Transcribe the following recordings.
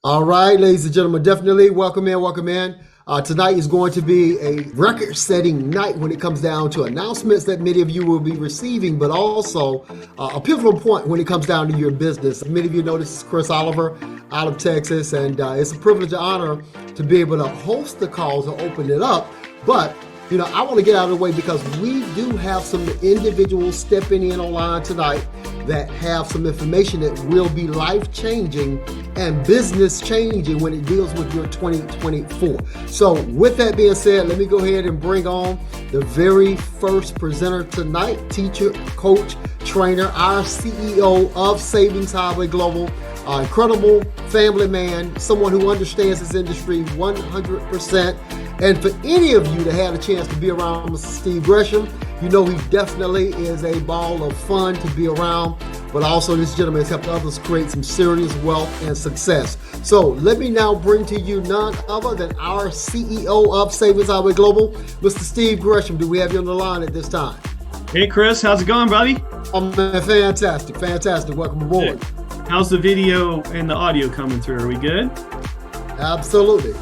All right, ladies and gentlemen, definitely welcome in, welcome in. Tonight is going to be a record-setting night when it comes down to announcements that many of you will be receiving, but also a pivotal point when it comes down to your business. Many of you know this is Chris Oliver out of Texas, and it's a privilege and honor to be able to host the call to open it up. But I want to get out of the way because we do have some individuals stepping in online tonight that have some information that will be life-changing and business-changing when it deals with your 2024. So with that being said, let me go ahead and bring on the very first presenter tonight, teacher, coach, trainer, our CEO of Savings Highway Global, incredible family man, someone who understands this industry 100%. And for any of you that had a chance to be around Mr. Steve Gresham, he definitely is a ball of fun to be around, but also this gentleman has helped others create some serious wealth and success. So let me now bring to you none other than our CEO of Savings Highway Global, Mr. Steve Gresham. Do we have you on the line at this time? Hey, Chris, how's it going, buddy? Oh, man, fantastic. Welcome aboard. How's the video and the audio coming through? Are we good? Absolutely.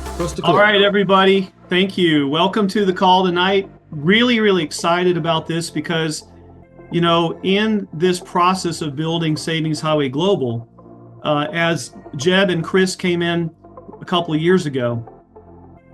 All right, everybody. Thank you. Welcome to the call tonight. Really, really excited about this because, in this process of building Savings Highway Global, as Jeb and Chris came in a couple of years ago,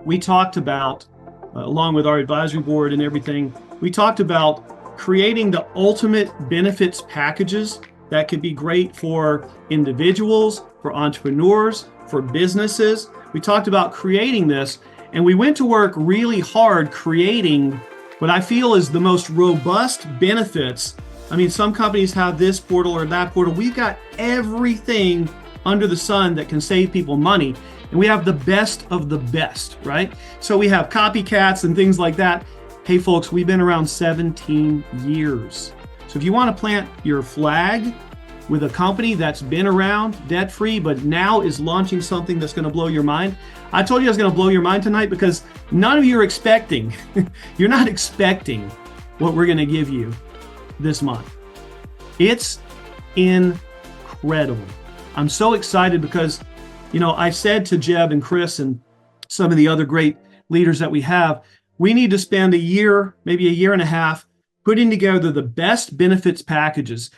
we talked about, along with our advisory board and everything, we talked about creating the ultimate benefits packages that could be great for individuals, for entrepreneurs, for businesses. We talked about creating this, and we went to work really hard creating what I feel is the most robust benefits. I mean, some companies have this portal or that portal. We've got everything under the sun that can save people money, and we have the best of the best, right? So we have copycats and things like that. Hey, folks, we've been around 17 years. So if you want to plant your flag with a company that's been around debt-free, but now is launching something that's going to blow your mind. I told you I was going to blow your mind tonight because none of you are expecting, you're not expecting what we're going to give you this month. It's incredible. I'm so excited because, I said to Jeb and Chris and some of the other great leaders that we have, we need to spend a year, maybe a year and a half, putting together the best benefits packages,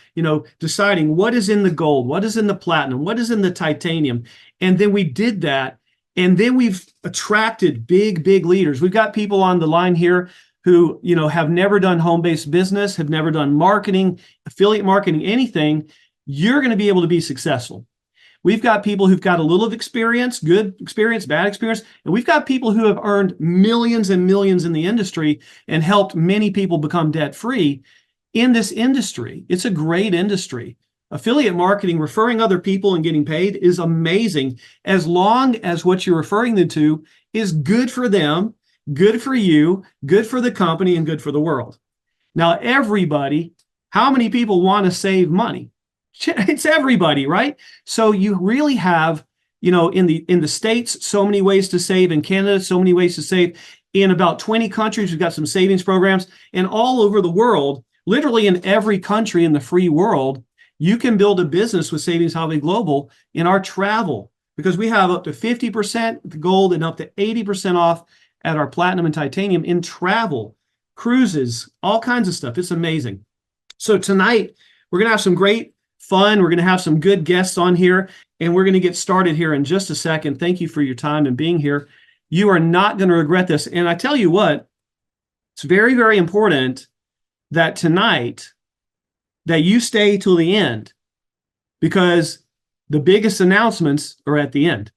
deciding what is in the gold, what is in the platinum, what is in the titanium. And then we did that. And then we've attracted big leaders. We've got people on the line here who, have never done home-based business, have never done marketing, affiliate marketing, anything. You're going to be able to be successful. We've got people who've got a little of experience, good experience, bad experience, and we've got people who have earned millions and millions in the industry and helped many people become debt-free in this industry. It's a great industry. Affiliate marketing, referring other people and getting paid is amazing as long as what you're referring them to is good for them, good for you, good for the company, and good for the world. Now, everybody, how many people want to save money? It's everybody, right? So you really have, in the States, so many ways to save. In Canada, so many ways to save. In about 20 countries, we've got some savings programs. And all over the world, literally in every country in the free world, you can build a business with Savings Highway Global in our travel, because we have up to 50% gold and up to 80% off at our platinum and titanium in travel, cruises, all kinds of stuff. It's amazing. So tonight, we're going to have some great fun. We're going to have some good guests on here, and we're going to get started here in just a second. Thank you for your time and being here. You are not going to regret this. And I tell you what, it's very, very important that tonight that you stay till the end, because the biggest announcements are at the end.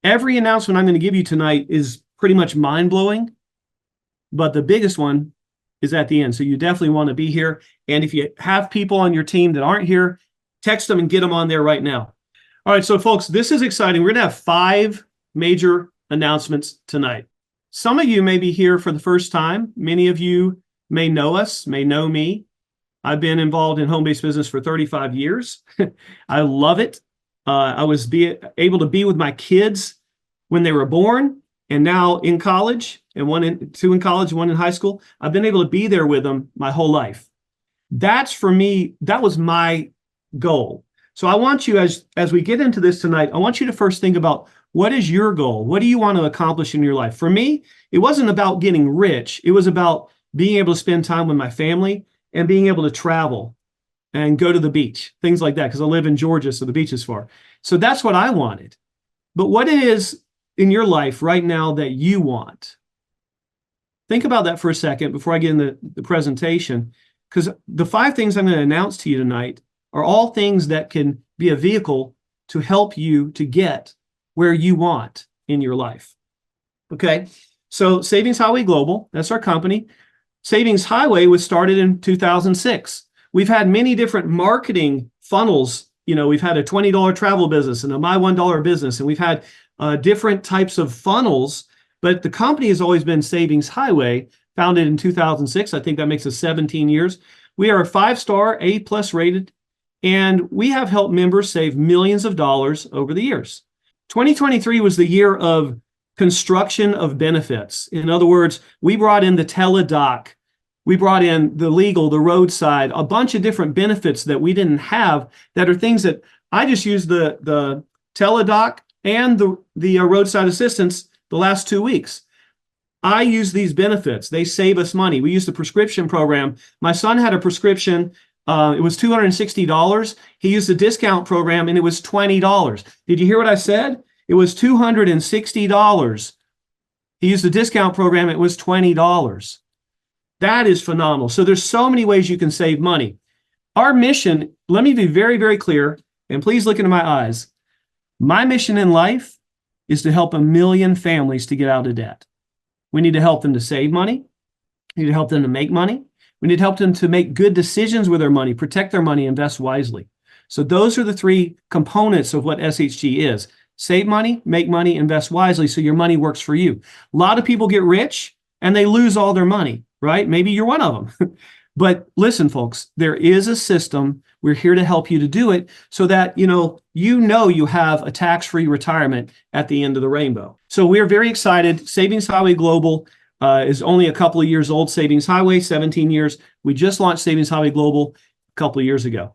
Every announcement I'm going to give you tonight is pretty much mind-blowing, but the biggest one is at the end. So you definitely want to be here. And if you have people on your team that aren't here, text them and get them on there right now. All right, so folks, this is exciting. We're going to have 5 major announcements tonight. Some of you may be here for the first time. Many of you may know us, may know me. I've been involved in home-based business for 35 years. I love it. I was able to be with my kids when they were born, and now in college, and 2 in college, 1 in high school. I've been able to be there with them my whole life. That's, for me, that was my goal. So I want you, as we get into this tonight, I want you to first think about, what is your goal? What do you want to accomplish in your life? For me, it wasn't about getting rich. It was about being able to spend time with my family and being able to travel and go to the beach, things like that, because I live in Georgia, so the beach is far. So that's what I wanted. But what it is in your life right now that you want? Think about that for a second before I get into the presentation, because the 5 things I'm going to announce to you tonight are all things that can be a vehicle to help you to get where you want in your life. Okay, so Savings Highway Global, that's our company. Savings Highway was started in 2006. We've had many different marketing funnels. You know, we've had a $20 travel business and a My $1 business, and we've had different types of funnels, but the company has always been Savings Highway, founded in 2006. I think that makes us 17 years. We are a 5-star, A+ rated, and we have helped members save millions of dollars over the years. 2023 was the year of construction of benefits. In other words, we brought in the teledoc, we brought in the legal, the roadside, a bunch of different benefits that we didn't have, that are things that I just used the teledoc and the roadside assistance the last 2 weeks. I use these benefits. They save us money. We use the prescription program. My son had a prescription. It was $260. He used the discount program and it was $20. Did you hear what I said? It was $260. He used the discount program. It was $20. That is phenomenal. So there's so many ways you can save money. Our mission, let me be very, very clear, and please look into my eyes. My mission in life is to help 1 million families to get out of debt. We need to help them to save money. We need to help them to make money. We need to help them to make good decisions with their money, protect their money, invest wisely. So those are the 3 components of what SHG is. Save money, make money, invest wisely, so your money works for you. A lot of people get rich and they lose all their money, right? Maybe you're one of them. But listen, folks, there is a system. We're here to help you to do it so that you have a tax-free retirement at the end of the rainbow. So we're very excited. Savings Highway Global is only a couple of years old. Savings Highway, 17 years. We just launched Savings Highway Global a couple of years ago.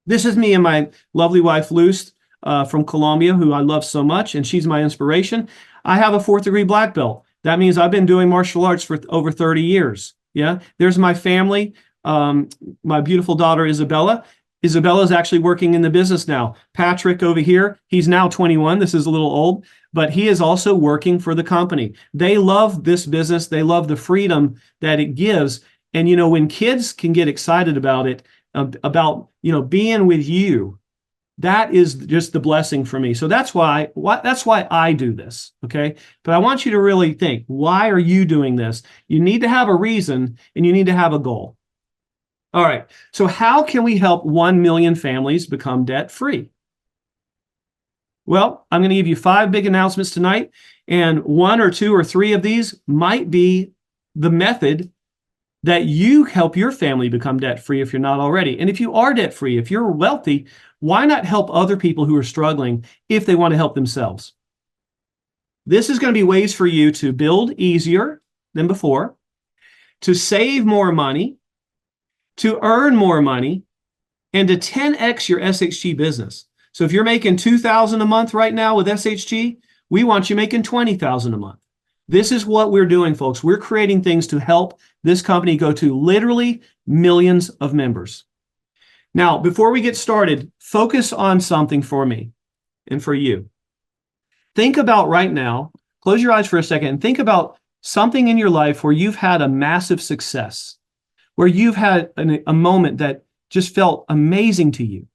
This is me and my lovely wife, Luce, from Colombia, who I love so much, and she's my inspiration. I have a 4th-degree black belt. That means I've been doing martial arts for over 30 years. Yeah, there's my family. My beautiful daughter, Isabella. Isabella's actually working in the business now. Patrick over here, he's now 21. This is a little old, but he is also working for the company. They love this business. They love the freedom that it gives. And, when kids can get excited about it, about being with you, that is just the blessing for me. So that's why I do this, okay? But I want you to really think, why are you doing this? You need to have a reason, and you need to have a goal. All right, so how can we help 1 million families become debt-free? Well, I'm going to give you 5 big announcements tonight, and 1 or 2 or 3 of these might be the method that you help your family become debt-free if you're not already. And if you are debt-free, if you're wealthy, why not help other people who are struggling if they want to help themselves? This is going to be ways for you to build easier than before, to save more money, to earn more money, and to 10x your SHG business. So if you're making $2,000 a month right now with SHG, we want you making $20,000 a month. This is what we're doing, folks. We're creating things to help this company go to literally millions of members. Now, before we get started, focus on something for me and for you. Think about right now, close your eyes for a second, and think about something in your life where you've had a massive success, where you've had a moment that just felt amazing to you,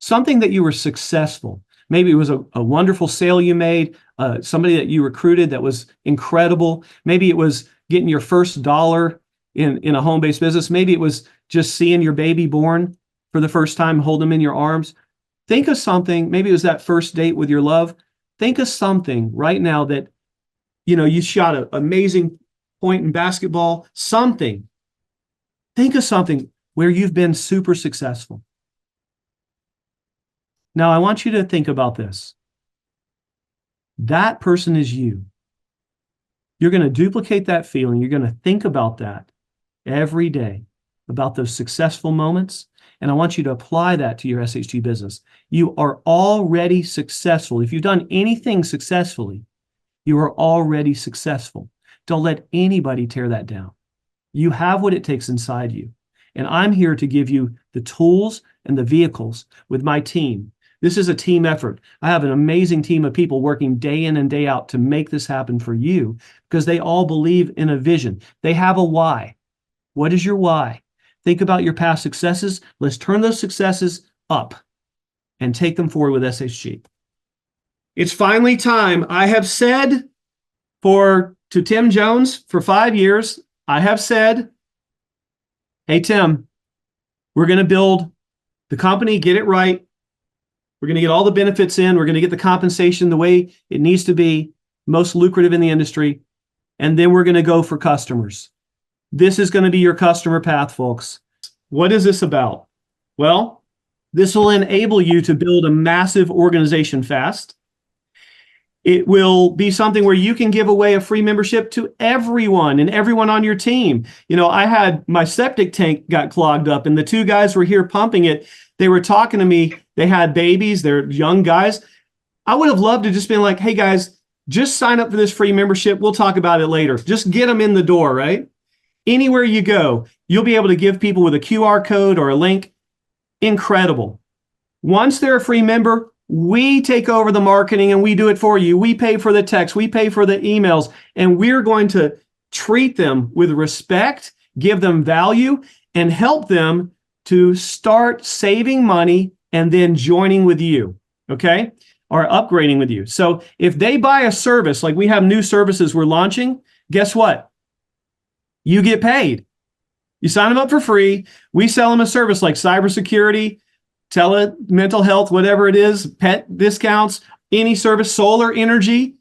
something that you were successful. Maybe it was a wonderful sale you made, somebody that you recruited that was incredible. Maybe it was getting your first dollar in a home-based business. Maybe it was just seeing your baby born for the first time, hold them in your arms. Think of something. Maybe it was that first date with your love. Think of something right now that, you shot an amazing point in basketball, something. Think of something where you've been super successful. Now, I want you to think about this. That person is you. You're going to duplicate that feeling. You're going to think about that every day, about those successful moments. And I want you to apply that to your SHG business. You are already successful. If you've done anything successfully, you are already successful. Don't let anybody tear that down. You have what it takes inside you. And I'm here to give you the tools and the vehicles with my team. This is a team effort. I have an amazing team of people working day in and day out to make this happen for you because they all believe in a vision. They have a why. What is your why? Think about your past successes. Let's turn those successes up and take them forward with SHG. It's finally time. I have said to Tim Jones for 5 years, I have said, hey, Tim, we're going to build the company, get it right. We're going to get all the benefits in. We're going to get the compensation the way it needs to be, most lucrative in the industry. And then we're going to go for customers. This is going to be your customer path, folks. What is this about? Well, this will enable you to build a massive organization fast. It will be something where you can give away a free membership to everyone and everyone on your team. You know, I had my septic tank got clogged up and the 2 guys were here pumping it. They were talking to me. They had babies. They're young guys. I would have loved to just been like, hey guys, just sign up for this free membership. We'll talk about it later. Just get them in the door, right? Anywhere you go, you'll be able to give people with a QR code or a link. Incredible. Once they're a free member, we take over the marketing and we do it for you. We pay for the text, we pay for the emails, and we're going to treat them with respect, give them value, and help them to start saving money and then joining with you, okay? Or upgrading with you. So if they buy a service, like we have new services we're launching, guess what? You get paid. You sign them up for free. We sell them a service like cybersecurity, mental health, whatever it is, pet discounts, any service, solar energy,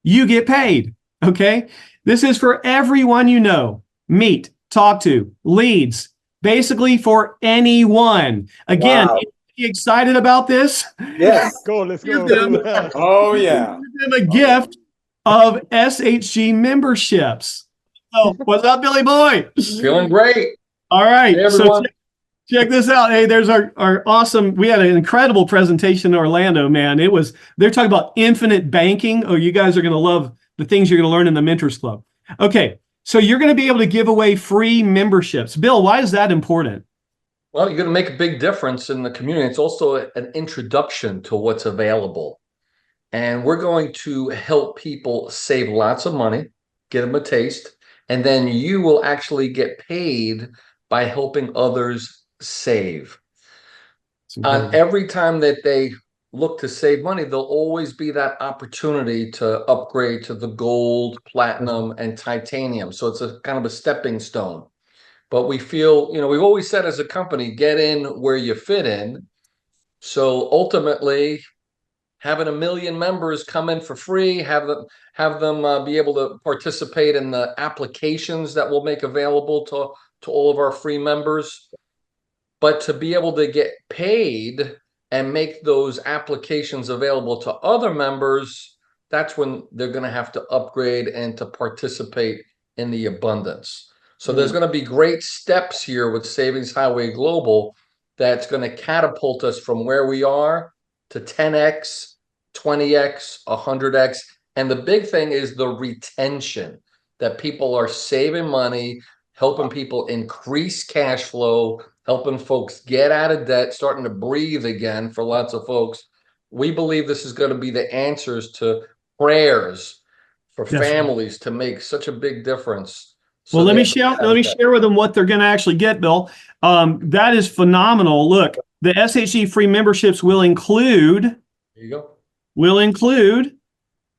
you get paid, okay? This is for everyone you know, meet, talk to, leads, basically for anyone. Again, Wow. you excited about this? Yes. Let's Give go. them, Oh, yeah. give them a gift of SHG memberships. So, what's up, Billy Boy? Feeling great. All right. Hey, everyone. So check this out. Hey, there's our awesome, we had an incredible presentation in Orlando, man. They're talking about infinite banking. Oh, you guys are going to love the things you're going to learn in the Mentors Club. Okay. So you're going to be able to give away free memberships. Bill, why is that important? Well, you're going to make a big difference in the community. It's also an introduction to what's available. And we're going to help people save lots of money, get them a taste, and then you will actually get paid by helping others save. Every time that they look to save money, there'll always be that opportunity to upgrade to the gold, platinum, and titanium. So it's a kind of a stepping stone. But we feel, we've always said as a company, get in where you fit in. So ultimately, having 1 million members come in for free, have them be able to participate in the applications that we'll make available to all of our free members. But to be able to get paid and make those applications available to other members, that's when they're going to have to upgrade and to participate in the abundance. So there's going to be great steps here with Savings Highway Global that's going to catapult us from where we are to 10x, 20x, 100x. And the big thing is the retention, that people are saving money, helping people increase cash flow, helping folks get out of debt, starting to breathe again for lots of folks. We believe this is going to be the answers to prayers for families to make such a big difference. So well, let me share with them what they're going to actually get, Bill. That is phenomenal. Look, the SHG free memberships will include, there you go.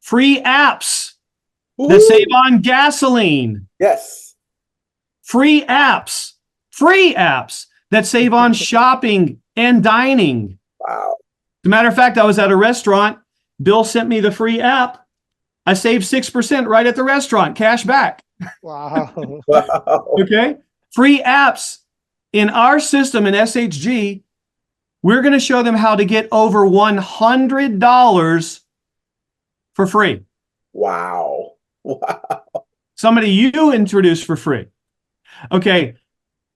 Free apps that save on gasoline. Yes. Free apps that save on shopping and dining. Wow. As a matter of fact, I was at a restaurant. Bill sent me the free app. I saved 6% right at the restaurant, cash back. Wow. Wow. Okay. Free apps in our system in SHG. We're going to show them how to get over $100 for free. Wow. Wow. Somebody you introduced for free. Okay.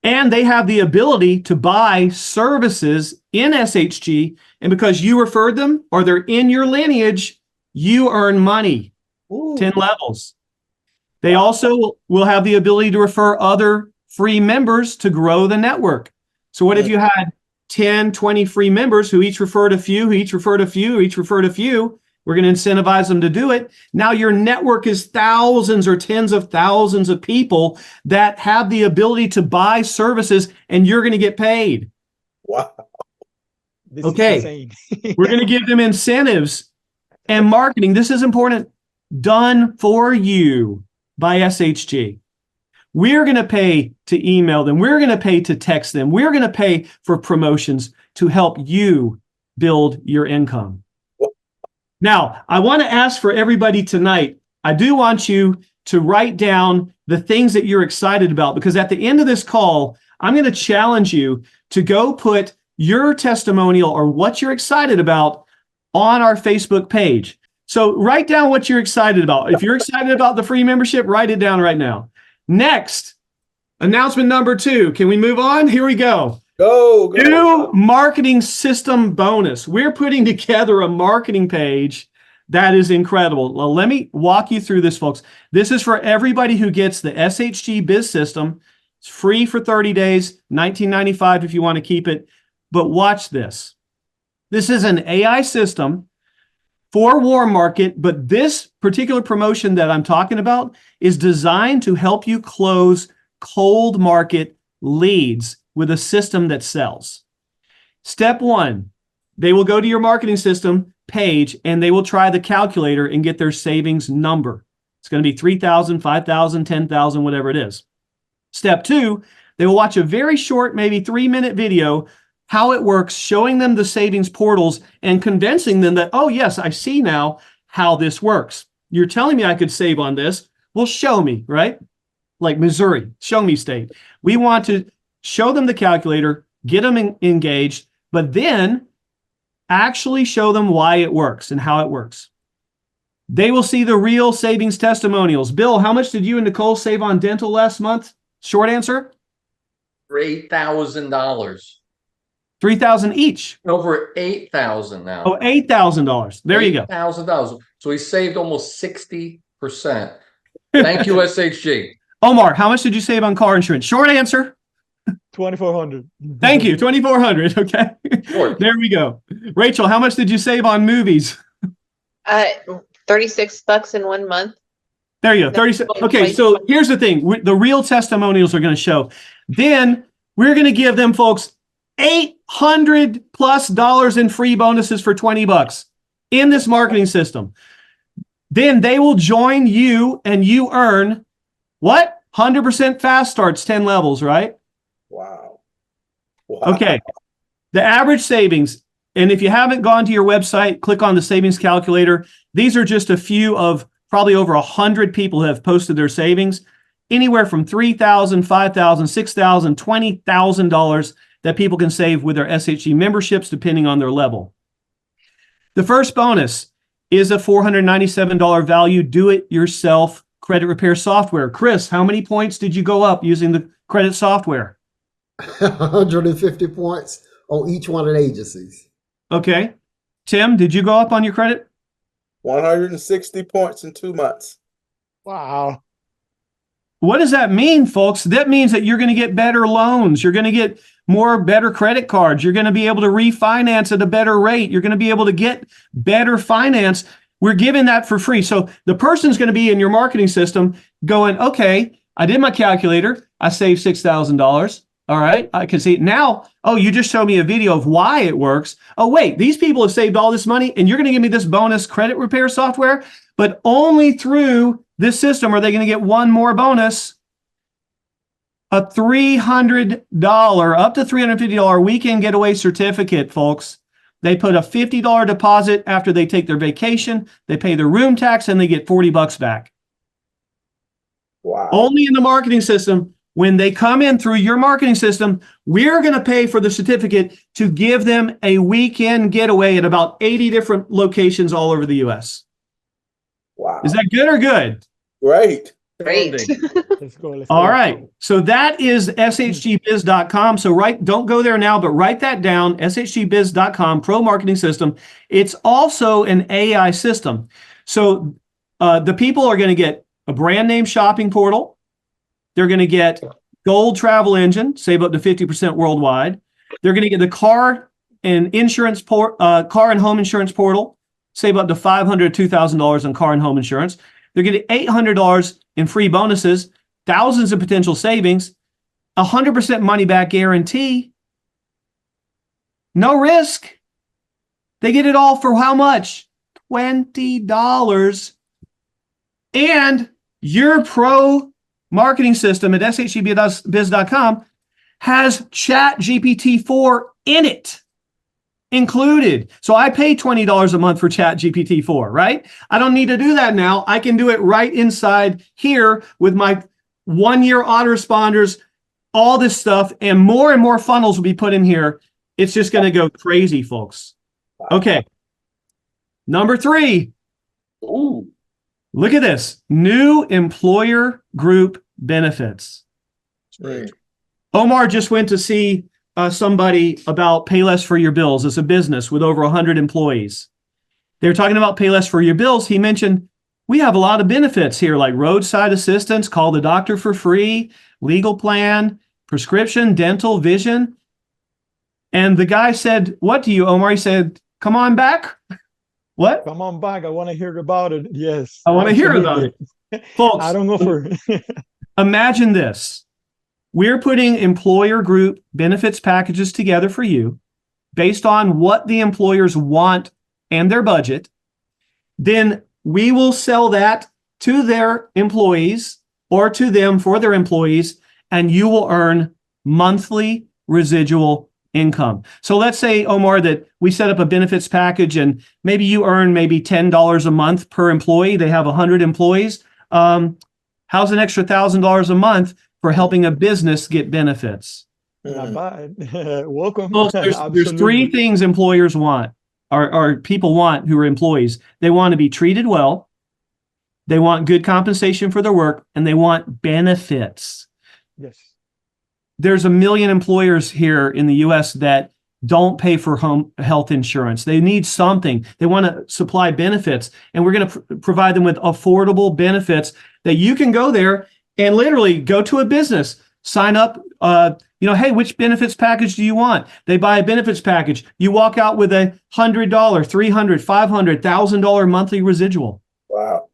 And they have the ability to buy services in SHG. And because you referred them or they're in your lineage, you earn money, Ooh. 10 levels. They also will have the ability to refer other free members to grow the network. So what if you had 10, 20 free members who each referred a few, who each referred a few, who each referred a few? We're going to incentivize them to do it. Now your network is thousands or tens of thousands of people that have the ability to buy services, and you're going to get paid. Wow. This Okay. is insane. We're going to give them incentives and marketing. This is important. Done for you by SHG. We're going to pay to email them. We're going to pay to text them. We're going to pay for promotions to help you build your income. Now, I want to ask for everybody tonight, I do want you to write down the things that you're excited about, because at the end of this call, I'm going to challenge you to go put your testimonial or what you're excited about on our Facebook page. So write down what you're excited about. If you're excited about the free membership, write it down right now. Next, announcement number 2. Can we move on? Here we go. Go. New marketing system bonus. We're putting together a marketing page that is incredible. Well, let me walk you through this, folks. This is for everybody who gets the SHG Biz System. It's free for 30 days, $19.95 if you want to keep it. But watch this. This is an AI system for warm market, but this particular promotion that I'm talking about is designed to help you close cold market leads with a system that sells. Step 1, they will go to your marketing system page and they will try the calculator and get their savings number. It's going to be 3,000, 5,000, 10,000, whatever it is. Step 2, they will watch a very short, maybe 3-minute video, how it works, showing them the savings portals and convincing them that, oh yes, I see now how this works. You're telling me I could save on this. Well, show me, right? Like Missouri, show me state. We want to show them the calculator, get them engaged, but then actually show them why it works and how it works. They will see the real savings testimonials. Bill, how much did you and Nicole save on dental last month? Short answer? $8,000. $3,000 each. Over $8,000 now. Oh, $8,000. There you go. $8,000. So he saved almost 60%. Thank you, SHG. Omar, how much did you save on car insurance? Short answer. 2,400. Thank you. 2,400. Okay. Sure. There we go. Rachel, how much did you save on movies? $36 in 1 month. There you go. 36. Okay. So here's the thing. The real testimonials are going to show. Then we're going to give them folks $800+ in free bonuses for $20 in this marketing system. Then they will join you and you earn what? 100% fast starts, 10 levels, right? Wow. Okay. The average savings, and if you haven't gone to your website, click on the savings calculator. These are just a few of probably over 100 people who have posted their savings, anywhere from $3,000, $5,000, $6,000, $20,000 that people can save with their SHG memberships, depending on their level. The first bonus is a $497 value do-it-yourself credit repair software. Chris, how many points did you go up using the credit software? 150 points on each one of the agencies. Okay. Tim, did you go up on your credit? 160 points in 2 months. Wow. What does that mean, folks? That means that you're going to get better loans. You're going to get better credit cards. You're going to be able to refinance at a better rate. You're going to be able to get better finance. We're giving that for free. So the person's going to be in your marketing system going, okay, I did my calculator. I saved $6,000. All right. I can see it now. Oh, you just showed me a video of why it works. Oh, wait, these people have saved all this money and you're going to give me this bonus credit repair software, but only through this system are they going to get one more bonus. A $300, up to $350 weekend getaway certificate, folks. They put a $50 deposit after they take their vacation. They pay their room tax and they get $40 back. Wow. Only in the marketing system. When they come in through your marketing system, we're going to pay for the certificate to give them a weekend getaway at about 80 different locations all over the U.S. Wow. Is that good or good? Great. Great. Let's go. Let's All go. right. So that is shgbiz.com. So don't go there now, but write that down, shgbiz.com, pro marketing system. It's also an AI system. So the people are going to get a brand name shopping portal. They're going to get gold travel engine, save up to 50% worldwide. They're going to get the car and home insurance portal, save up to $500 to $2,000 on car and home insurance. They're getting $800 in free bonuses, thousands of potential savings, 100% money back guarantee, no risk. They get it all for how much? $20. And your pro marketing system at shgbiz.com has ChatGPT-4 in it, included. So I pay $20 a month for ChatGPT-4, right? I don't need to do that now. I can do it right inside here with my 1-year autoresponders, all this stuff, and more funnels will be put in here. It's just going to go crazy, folks. Okay. Number 3. Ooh. Look at this. New employer group benefits. Omar just went to see somebody about Pay Less for Your Bills. It's a business with over 100 employees. They're talking about Pay Less for Your Bills. He mentioned we have a lot of benefits here, like roadside assistance, call the doctor for free, legal plan, prescription, dental, vision. And the guy said, what do you, Omar? He said, come on back. What? Come on back. I want to hear about it. Yes. I want to hear about it. Folks, I don't go for imagine this. We're putting employer group benefits packages together for you based on what the employers want and their budget. Then we will sell that to their employees or to them for their employees, and you will earn monthly residual income. So let's say, Omar, that we set up a benefits package and maybe you earn maybe $10 a month per employee. They have 100 employees. How's an extra $1,000 a month for helping a business get benefits? Not bad. Welcome. Well, there's 3 things employers want, or people want who are employees. They want to be treated well, they want good compensation for their work, and they want benefits. Yes. There's 1 million employers here in the US that don't pay for home health insurance. They need something. They want to supply benefits, and we're going to provide them with affordable benefits that you can go there and literally go to a business, sign up, hey, which benefits package do you want? They buy a benefits package. You walk out with a $100, $300, $500, $1,000 monthly residual. Wow.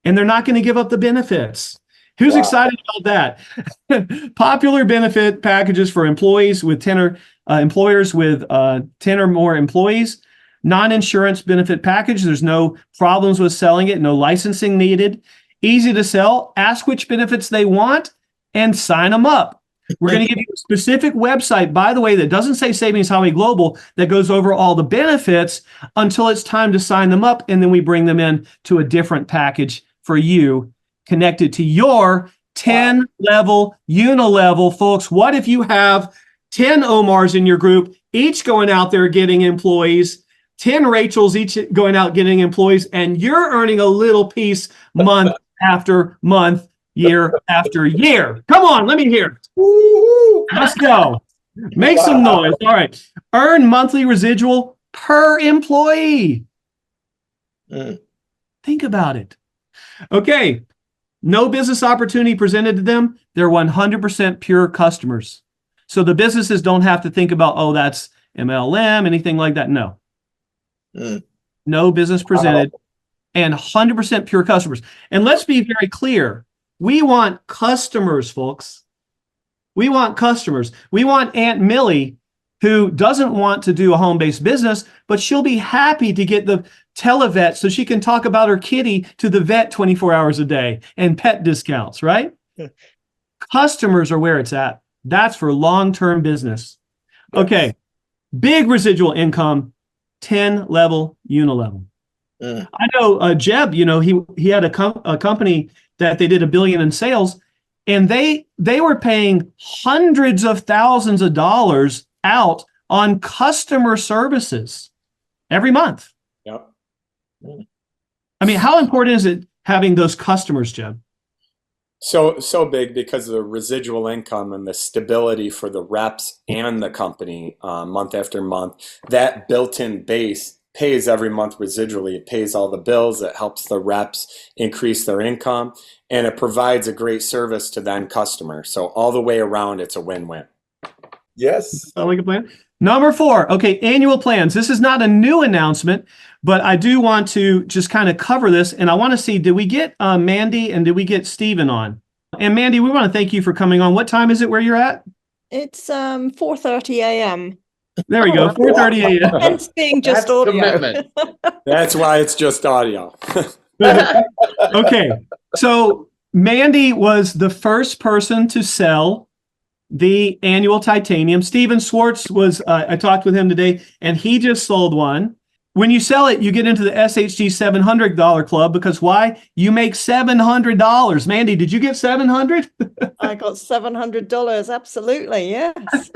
And they're not going to give up the benefits. Who's excited about that? Popular benefit packages for employees with 10 or employers with 10 or more employees. Non-insurance benefit package. There's no problems with selling it. No licensing needed. Easy to sell. Ask which benefits they want and sign them up. We're going to give you a specific website, by the way, that doesn't say Savings Highway Global, that goes over all the benefits until it's time to sign them up. And then we bring them in to a different package for you, connected to your 10-level unilevel. Folks, what if you have 10 Omars in your group, each going out there getting employees, 10 Rachels each going out getting employees, and you're earning a little piece month after month, year after year. Come on, let me hear it. Woo-hoo. Let's go. Make some noise. All right. Earn monthly residual per employee. Think about it. Okay. No business opportunity presented to them. They're 100% pure customers. So the businesses don't have to think about, oh, that's MLM, anything like that. No. No business presented and 100% pure customers. And let's be very clear. We want customers, folks. We want customers. We want Aunt Millie, who doesn't want to do a home-based business, but she'll be happy to get the televet so she can talk about her kitty to the vet 24 hours a day and pet discounts, right? Customers are where it's at. That's for long-term business. Okay. Big residual income, 10-level unilevel. I know Jeb, he had a company that they did $1 billion in sales, and they were paying hundreds of thousands of dollars out on customer services every month. Yep. I mean, how important is it having those customers, Jeb? So big because of the residual income and the stability for the reps and the company month after month. That built-in base pays every month residually. It pays all the bills. It helps the reps increase their income, and it provides a great service to the end customer. So all the way around, it's a win-win. Yes. Sound like a plan? Number 4, okay, annual plans. This is not a new announcement, but I do want to just kind of cover this. And I want to see, did we get Mandy and did we get Steven on? And Mandy, we want to thank you for coming on. What time is it where you're at? It's 4:30 a.m. There we go, 4:30 a.m. Hence being just That's audio. commitment. That's why it's just audio. Okay, so Mandy was the first person to sell the annual titanium. Steven Swartz was, I talked with him today, and he just sold one. When you sell it, you get into the SHG $700 club because why? You make $700. Mandy, did you get $700? I got $700. Absolutely, yes.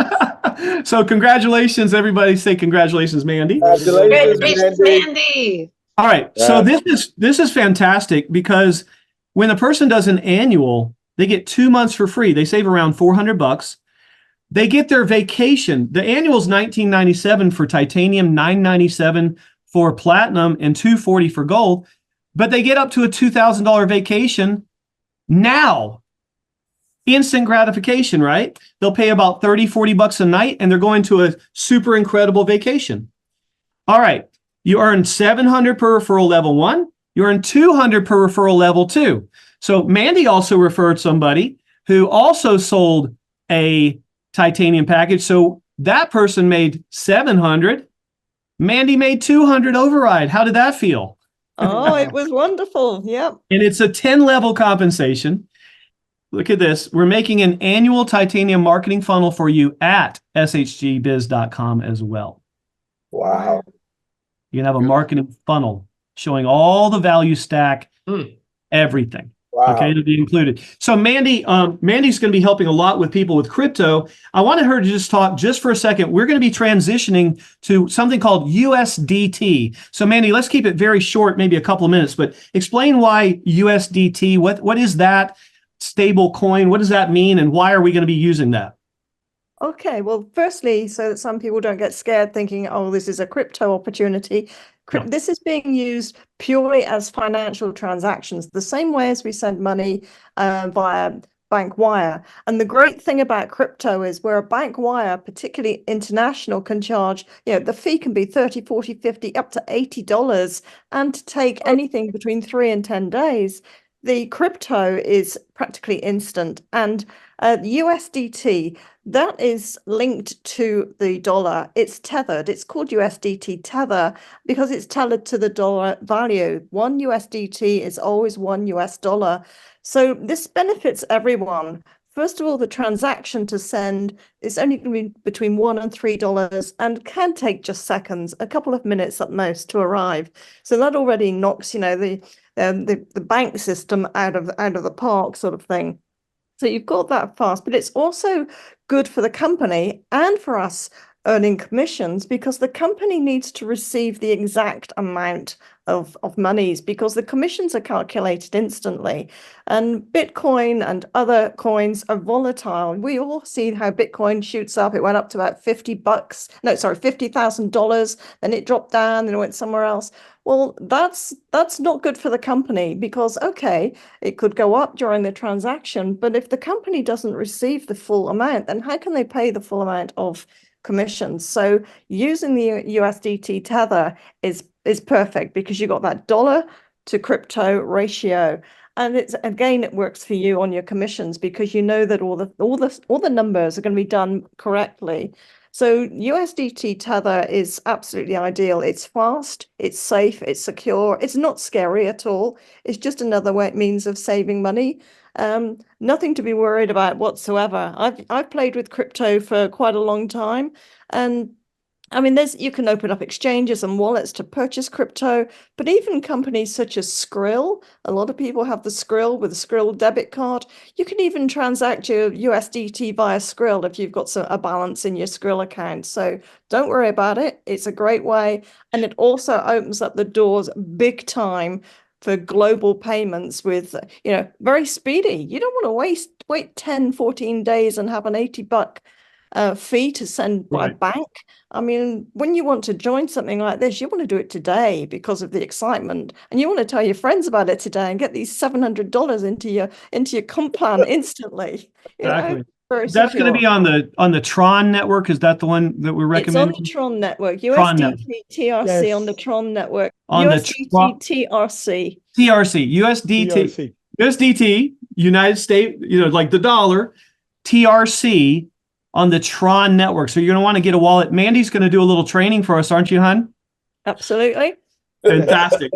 So congratulations, everybody. Say congratulations, Mandy. Congratulations, Mandy. Mandy. All right. So this is fantastic because when a person does an annual, they get 2 months for free. They save around $400. They get their vacation. The annual is $19.97 for titanium, $9.97 for platinum, and $240 for gold. But they get up to a $2,000 vacation now. Instant gratification, right? They'll pay about $30-40 a night, and they're going to a super incredible vacation. All right. You earn $700 per referral level 1. You earn $200 per referral level 2. So Mandy also referred somebody who also sold a titanium package. So that person made $700. Mandy made $200 override. How did that feel? Oh, it was wonderful. Yep. And it's a 10-level compensation. Look at this. We're making an annual titanium marketing funnel for you at shgbiz.com as well. Wow. You can have a marketing funnel showing all the value stack, everything. Wow. Okay, to be included. So Mandy, Mandy's going to be helping a lot with people with crypto. I wanted her to just talk just for a second. We're going to be transitioning to something called USDT. So Mandy, let's keep it very short, maybe a couple of minutes, but explain why USDT, what is that stable coin? What does that mean? And why are we going to be using that? Okay, well, firstly, so that some people don't get scared thinking, oh, this is a crypto opportunity. No. This is being used purely as financial transactions, the same way as we send money via bank wire. And the great thing about crypto is where a bank wire, particularly international, can charge, the fee can be 30, 40, 50, up to $80, and to take anything between 3 and 10 days. The crypto is practically instant, and USDT, that is linked to the dollar. It's tethered. It's called USDT tether because it's tethered to the dollar value. 1 USDT is always $1. So this benefits everyone. First of all, the transaction to send is only going to be between $1 and $3 and can take just seconds, a couple of minutes at most to arrive. So that already knocks, the bank system out of the park, sort of thing. So you've got that fast, but it's also good for the company and for us earning commissions because the company needs to receive the exact amount of monies because the commissions are calculated instantly. And Bitcoin and other coins are volatile. We all see how Bitcoin shoots up. It went up to about $50,000. Then it dropped down and it went somewhere else. Well, that's not good for the company because, okay, it could go up during the transaction, but if the company doesn't receive the full amount, then how can they pay the full amount of commissions? So using the USDT tether is perfect because you got that dollar to crypto ratio. And it works for you on your commissions because you know that all the numbers are going to be done correctly. So USDT tether is absolutely ideal. It's fast, it's safe, it's secure, it's not scary at all. It's just another means of saving money. Nothing to be worried about whatsoever. I've played with crypto for quite a long time, and I mean, you can open up exchanges and wallets to purchase crypto, but even companies such as Skrill, a lot of people have the Skrill with a Skrill debit card. You can even transact your USDT via Skrill if you've got a balance in your Skrill account. So don't worry about it. It's a great way. And it also opens up the doors big time for global payments with, very speedy. You don't want to wait 10, 14 days and have an $80 fee to send by bank. I mean, when you want to join something like this, you want to do it today because of the excitement, and you want to tell your friends about it today and get these $700 into your comp plan instantly. Exactly. Very That's going to be on the Tron network. Is that the one that we're recommending? It's on the Tron network. Tron USDT TRC Yes. on the Tron network. On the USDT TRC. TRC. USDT, United States, like the dollar, TRC on the Tron network. So you're going to want to get a wallet. Mandy's going to do a little training for us, aren't you, hon? Absolutely. Fantastic.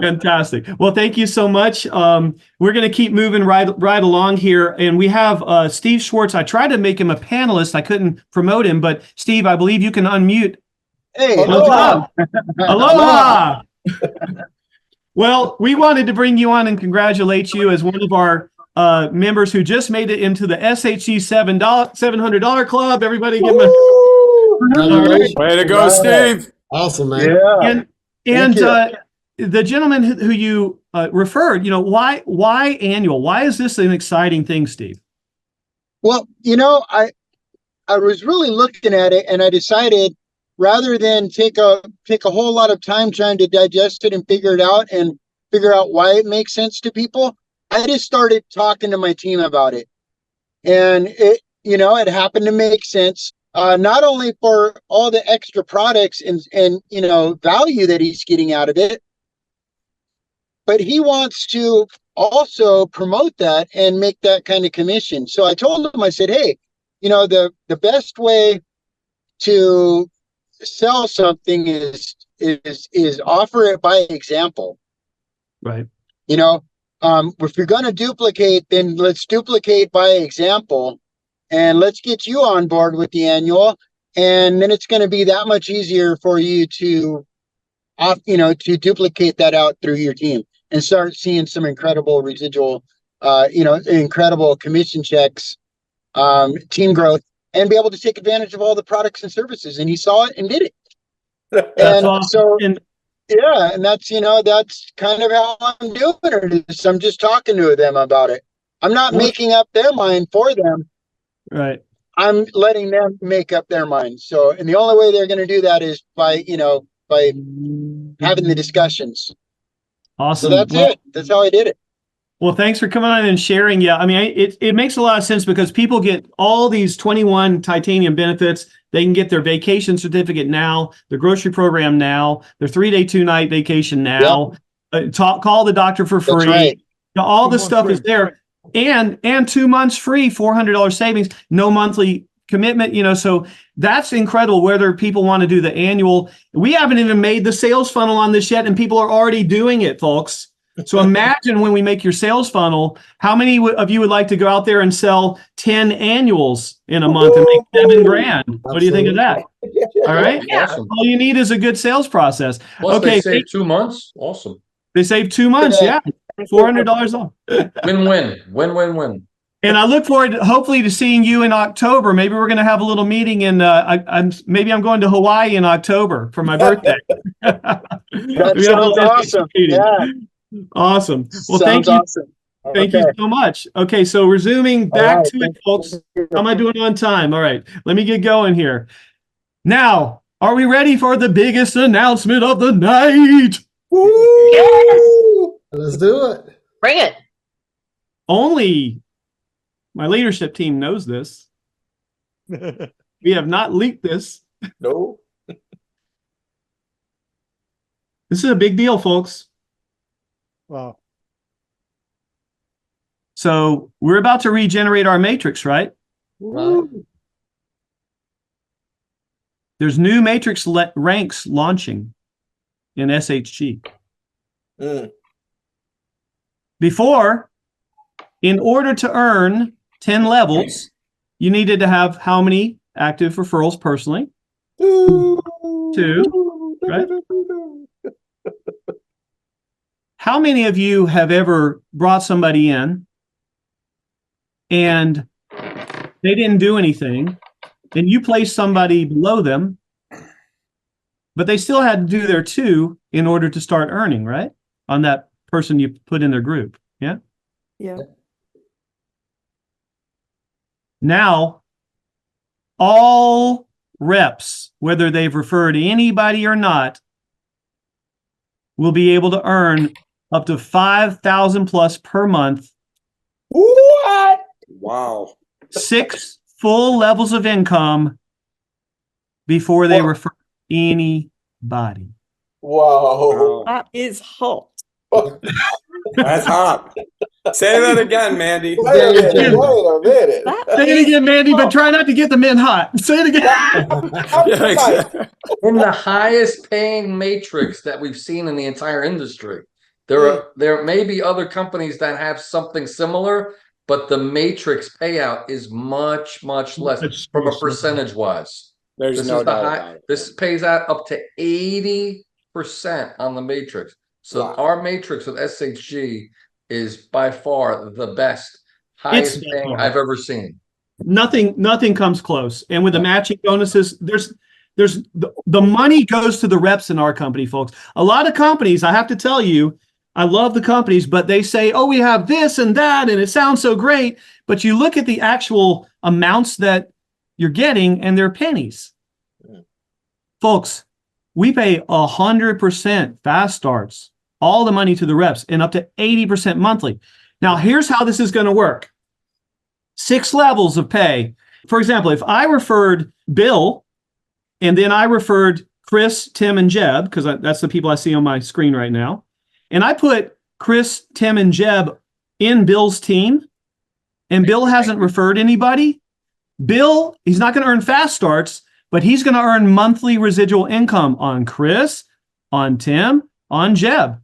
Fantastic. Well, thank you so much. We're going to keep moving right along here. And we have Steve Schwartz. I tried to make him a panelist. I couldn't promote him, but Steve, I believe you can unmute. Hey, aloha. Aloha. Well, we wanted to bring you on and congratulate you as one of our members who just made it into the SHG $700 club. Everybody give him a way to go, Steve. Awesome, man. Yeah. And the gentleman who you referred, why annual? Why is this an exciting thing, Steve? Well, I was really looking at it, and I decided rather than take a whole lot of time trying to digest it and figure it out and figure out why it makes sense to people, I just started talking to my team about it. And it happened to make sense. Not only for all the extra products and value that he's getting out of it, but he wants to also promote that and make that kind of commission. So I told him, I said, hey, the best way to sell something is offer it by example. Right. If you're going to duplicate, then let's duplicate by example. And let's get you on board with the annual, and then it's going to be that much easier for you to duplicate that out through your team and start seeing some incredible residual, incredible commission checks, team growth, and be able to take advantage of all the products and services. And he saw it and did it. That's awesome. And that's kind of how I'm doing it. I'm just talking to them about it. I'm not making up their mind for them. Right. I'm letting them make up their minds. So, and the only way they're going to do that is by having the discussions. Awesome. So that's it. That's how I did it. Well, thanks for coming on and sharing. Yeah, I mean, it makes a lot of sense because people get all these 21 titanium benefits. They can get their vacation certificate now, their grocery program now, their 3-day, 2-night vacation now. Yep. Call the doctor for free. That's right. All the stuff is there. And 2 months free, $400 savings, no monthly commitment, so that's incredible. Whether people want to do the annual, we haven't even made the sales funnel on this yet, and people are already doing it, folks. So imagine when we make your sales funnel, how many of you would like to go out there and sell 10 annuals in a month and make $7,000? What do you think of that? All right. Awesome. All you need is a good sales process. Plus they save 2 months. Awesome. They save 2 months. Yeah. $400 off. Win-win. And I look forward hopefully to seeing you in October. Maybe we're going to have a little meeting and I'm going to Hawaii in October for my birthday. That sounds awesome. Yeah. Awesome. Well, thank you. Awesome. Thank you so much. Okay, so resuming back to it, folks. How am I doing on time? All right, let me get going here. Now, are we ready for the biggest announcement of the night? Woo! Yes! Let's do it. Bring it. Only my leadership team knows this. We have not leaked this. No. This is a big deal, folks. Wow. So we're about to regenerate our matrix, right? Right. There's new matrix ranks launching in SHG. Before, in order to earn 10 levels, you needed to have how many active referrals personally? 2, right? How many of you have ever brought somebody in and they didn't do anything, and you placed somebody below them, but they still had to do their 2 in order to start earning, right? On that person you put in their group. Yeah. Yeah. Now, all reps, whether they've referred anybody or not, will be able to earn up to 5,000 plus per month. What? Wow. 6 full levels of income before they refer anybody. Wow. That is hot. That's hot. Say that again, Mandy. Wait a minute. Wait a minute. That Say it is again, Mandy, but try not to get the men hot. Say it again. Yeah, exactly. In the highest paying matrix that we've seen in the entire industry. There may be other companies that have something similar, but the matrix payout is much, much less from a percentage wise. There's This no is the doubt high. about it. This pays out up to 80% on the matrix. So Wow. our matrix with SHG is by far the best, highest It's paying I've ever seen. Nothing comes close. And with the matching bonuses, there's the money goes to the reps in our company, folks. A lot of companies, I have to tell you, I love the companies, but they say, oh, we have this and that, and it sounds so great. But you look at the actual amounts that you're getting, and they're pennies. Folks, we pay 100% fast starts, all the money to the reps, and up to 80% monthly. Now, here's how this is going to work. 6 levels of pay. For example, if I referred Bill, and then I referred Chris, Tim, and Jeb, because that's the people I see on my screen right now, and I put Chris, Tim, and Jeb in Bill's team, and Bill hasn't referred anybody, Bill, he's not going to earn fast starts, but he's going to earn monthly residual income on Chris, on Tim, on Jeb.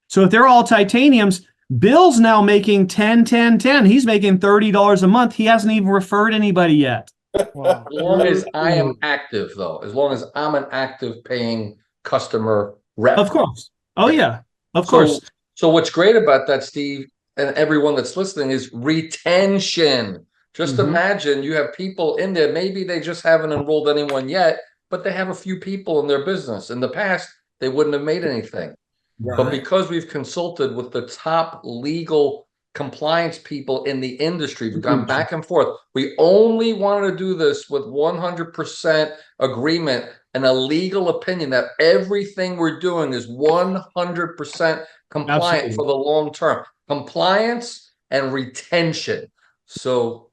So if they're all titaniums, Bill's now making 10, 10, 10. He's making $30 a month. He hasn't even referred anybody yet. Wow. As long as I am active, though, as long as I'm an active paying customer rep. Of course. Oh, yeah. Of So- course. So what's great about that, Steve, and everyone that's listening, is retention. Just imagine you have people in there. Maybe they just haven't enrolled anyone yet, but they have a few people in their business. In the past, they wouldn't have made anything. But because we've consulted with the top legal compliance people in the industry, we've gone back and forth. We only want to do this with 100% agreement and a legal opinion that everything we're doing is 100% compliant Absolutely. for the long term. Compliance and retention. So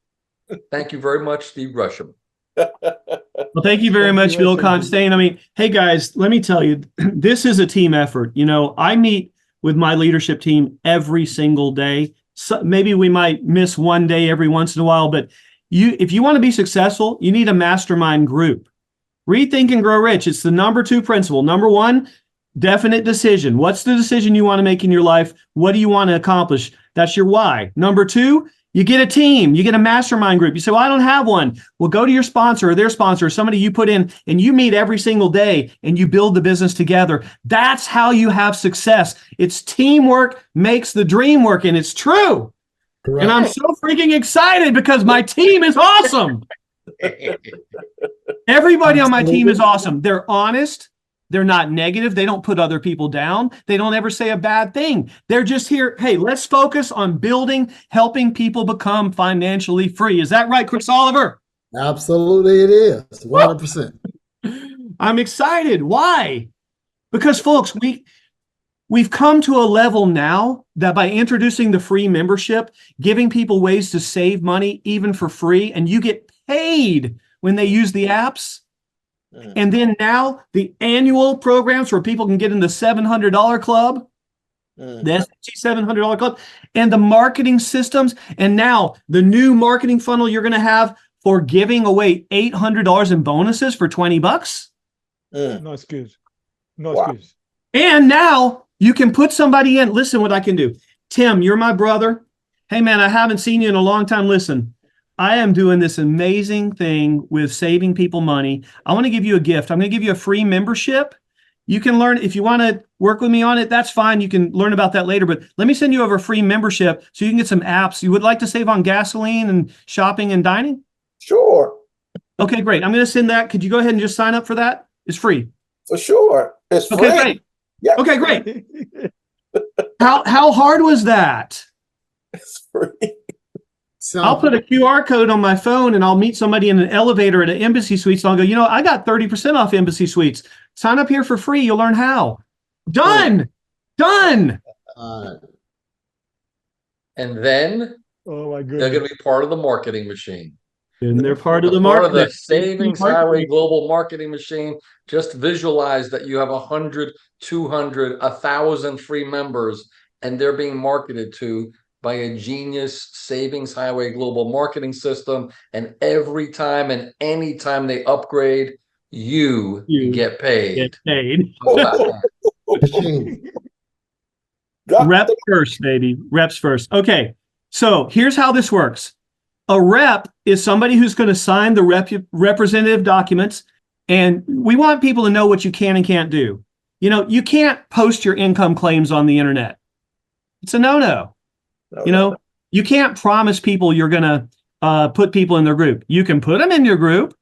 thank you very much, Steve Gresham. Well, thank you very Thank much, you, Bill SAG. Constein. I mean, hey, guys, let me tell you, this is a team effort. You know, I meet with my leadership team every single day. So maybe we might miss one day every once in a while, but if you want to be successful, you need a mastermind group. Read, Think, and Grow Rich. It's the number 2 principle. Number 1, definite decision. What's the decision you want to make in your life? What do you want to accomplish? That's your why. Number 2, you get a team, you get a mastermind group. You say, well, I don't have one. Well, go to your sponsor or their sponsor, or somebody you put in, and you meet every single day and you build the business together. That's how you have success. It's teamwork makes the dream work, and it's true. Correct. And I'm so freaking excited because my team is awesome. Everybody on my team is awesome. They're honest. They're not negative. They don't put other people down. They don't ever say a bad thing. They're just here. Hey, let's focus on building, helping people become financially free. Is that right, Chris Oliver? Absolutely, it is 100%. I'm excited. Why? Because, folks, we've come to a level now that by introducing the free membership, giving people ways to save money even for free, and you get paid when they use the apps. And then now the annual programs where people can get in the $700 club, the $700 club, and the marketing systems. And now the new marketing funnel you're going to have for giving away $800 in bonuses for $20. No excuse. No Wow. excuse. And now you can put somebody in. Listen what I can do. Tim, you're my brother. Hey, man, I haven't seen you in a long time. Listen, I am doing this amazing thing with saving people money. I want to give you a gift. I'm going to give you a free membership. You can learn, if you want to work with me on it, that's fine. You can learn about that later, but let me send you over a free membership so you can get some apps. You would like to save on gasoline and shopping and dining? Sure. Okay, great. I'm going to send that. Could you go ahead and just sign up for that? It's free. For sure. It's free. Okay, great. Yeah. Okay, great. How hard was that? It's free. I'll put a QR code on my phone and I'll meet somebody in an elevator at an Embassy Suites. And I'll go, I got 30% off Embassy Suites. Sign up here for free. You'll learn how. Done. Done. And then Oh my they're going goodness. to be part of the marketing machine. And they're part of the Part of market. the Savings Highway Global Marketing Machine. Just visualize that you have 100, 200, 1,000 free members, and they're being marketed to by a genius Savings Highway Global Marketing System. And every time and any time they upgrade, you get paid. Get paid. Rep first, baby. Reps first. Okay. So here's how this works. A rep is somebody who's going to sign the representative documents, and we want people to know what you can and can't do. You can't post your income claims on the internet. It's a no-no. You can't promise people you're going to put people in their group. You can put them in your group.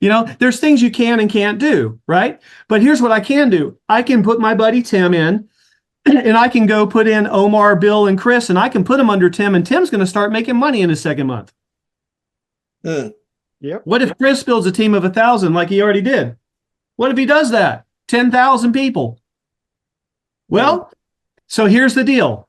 There's things you can and can't do, right? But here's what I can do. I can put my buddy Tim in, and I can go put in Omar, Bill, and Chris, and I can put them under Tim, and Tim's going to start making money in his second month. Yep. What if Chris builds a team of 1,000 like he already did? What if he does that? 10,000 people. Well, so here's the deal.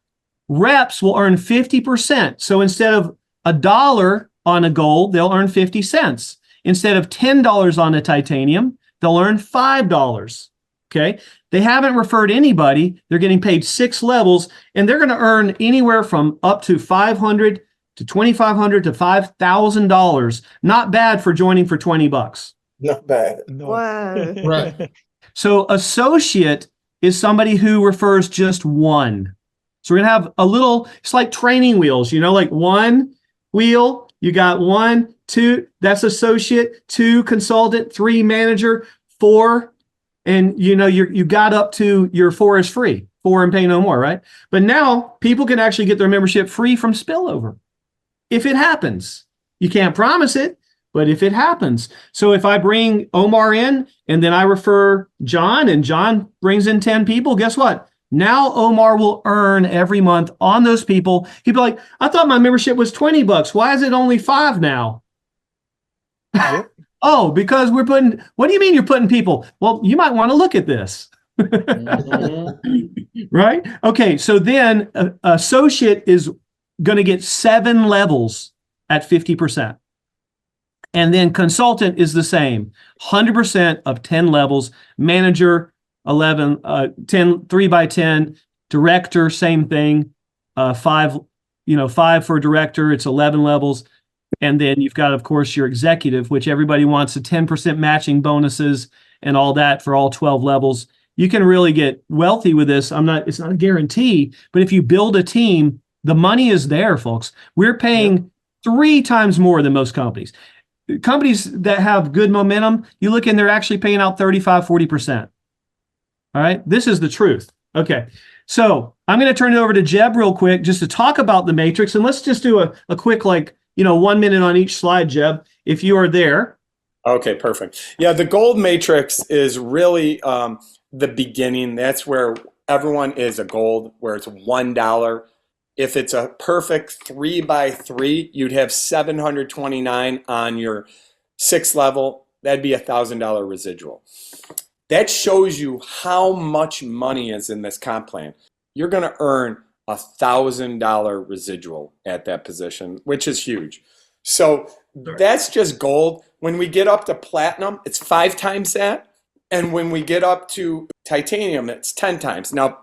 Reps will earn 50%. So instead of $1 on a gold, they'll earn 50 cents. Instead of $10 on a titanium, they'll earn $5. Okay. They haven't referred anybody. They're getting paid 6 levels, and they're going to earn anywhere from up to $500 to $2,500 to $5,000. Not bad for joining for $20. Not bad. No. Wow. Right. So associate is somebody who refers just one. So we're going to have a little, it's like training wheels, like one wheel, you got 1, 2, that's associate, 2 consultant, 3 manager, 4, and you got up to your 4 is free, 4 and pay no more, right? But now people can actually get their membership free from spillover. If it happens, you can't promise it, but if it happens. So if I bring Omar in and then I refer John and John brings in 10 people, guess what? Now Omar will earn every month on those people. He'd be like, I thought my membership was $20. Why is it only $5 now? Yep. Oh, because we're putting, what do you mean you're putting people? Well, you might want to look at this. Right? Okay, so then associate is going to get 7 levels at 50%. And then consultant is the same, 100% of 10 levels, manager, 10, 3 by 10, director, same thing, 5 for director, it's 11 levels. And then you've got, of course, your executive, which everybody wants the 10% matching bonuses and all that for all 12 levels. You can really get wealthy with this. It's not a guarantee, but if you build a team, the money is there, folks. We're paying 3 times more than most companies. Companies that have good momentum, you look in, they're actually paying out 35, 40%. All right. This is the truth. Okay. So I'm going to turn it over to Jeb real quick just to talk about the matrix. And let's just do a quick, 1 minute on each slide, Jeb, if you are there. Okay, perfect. Yeah, the gold matrix is really the beginning. That's where everyone is a gold, where it's $1. If it's a perfect 3 by 3, you'd have 729 on your 6th level. That'd be $1,000 residual. That shows you how much money is in this comp plan. You're going to earn $1,000 residual at that position, which is huge. So that's just gold. When we get up to platinum, it's 5 times that. And when we get up to titanium, it's 10 times. Now,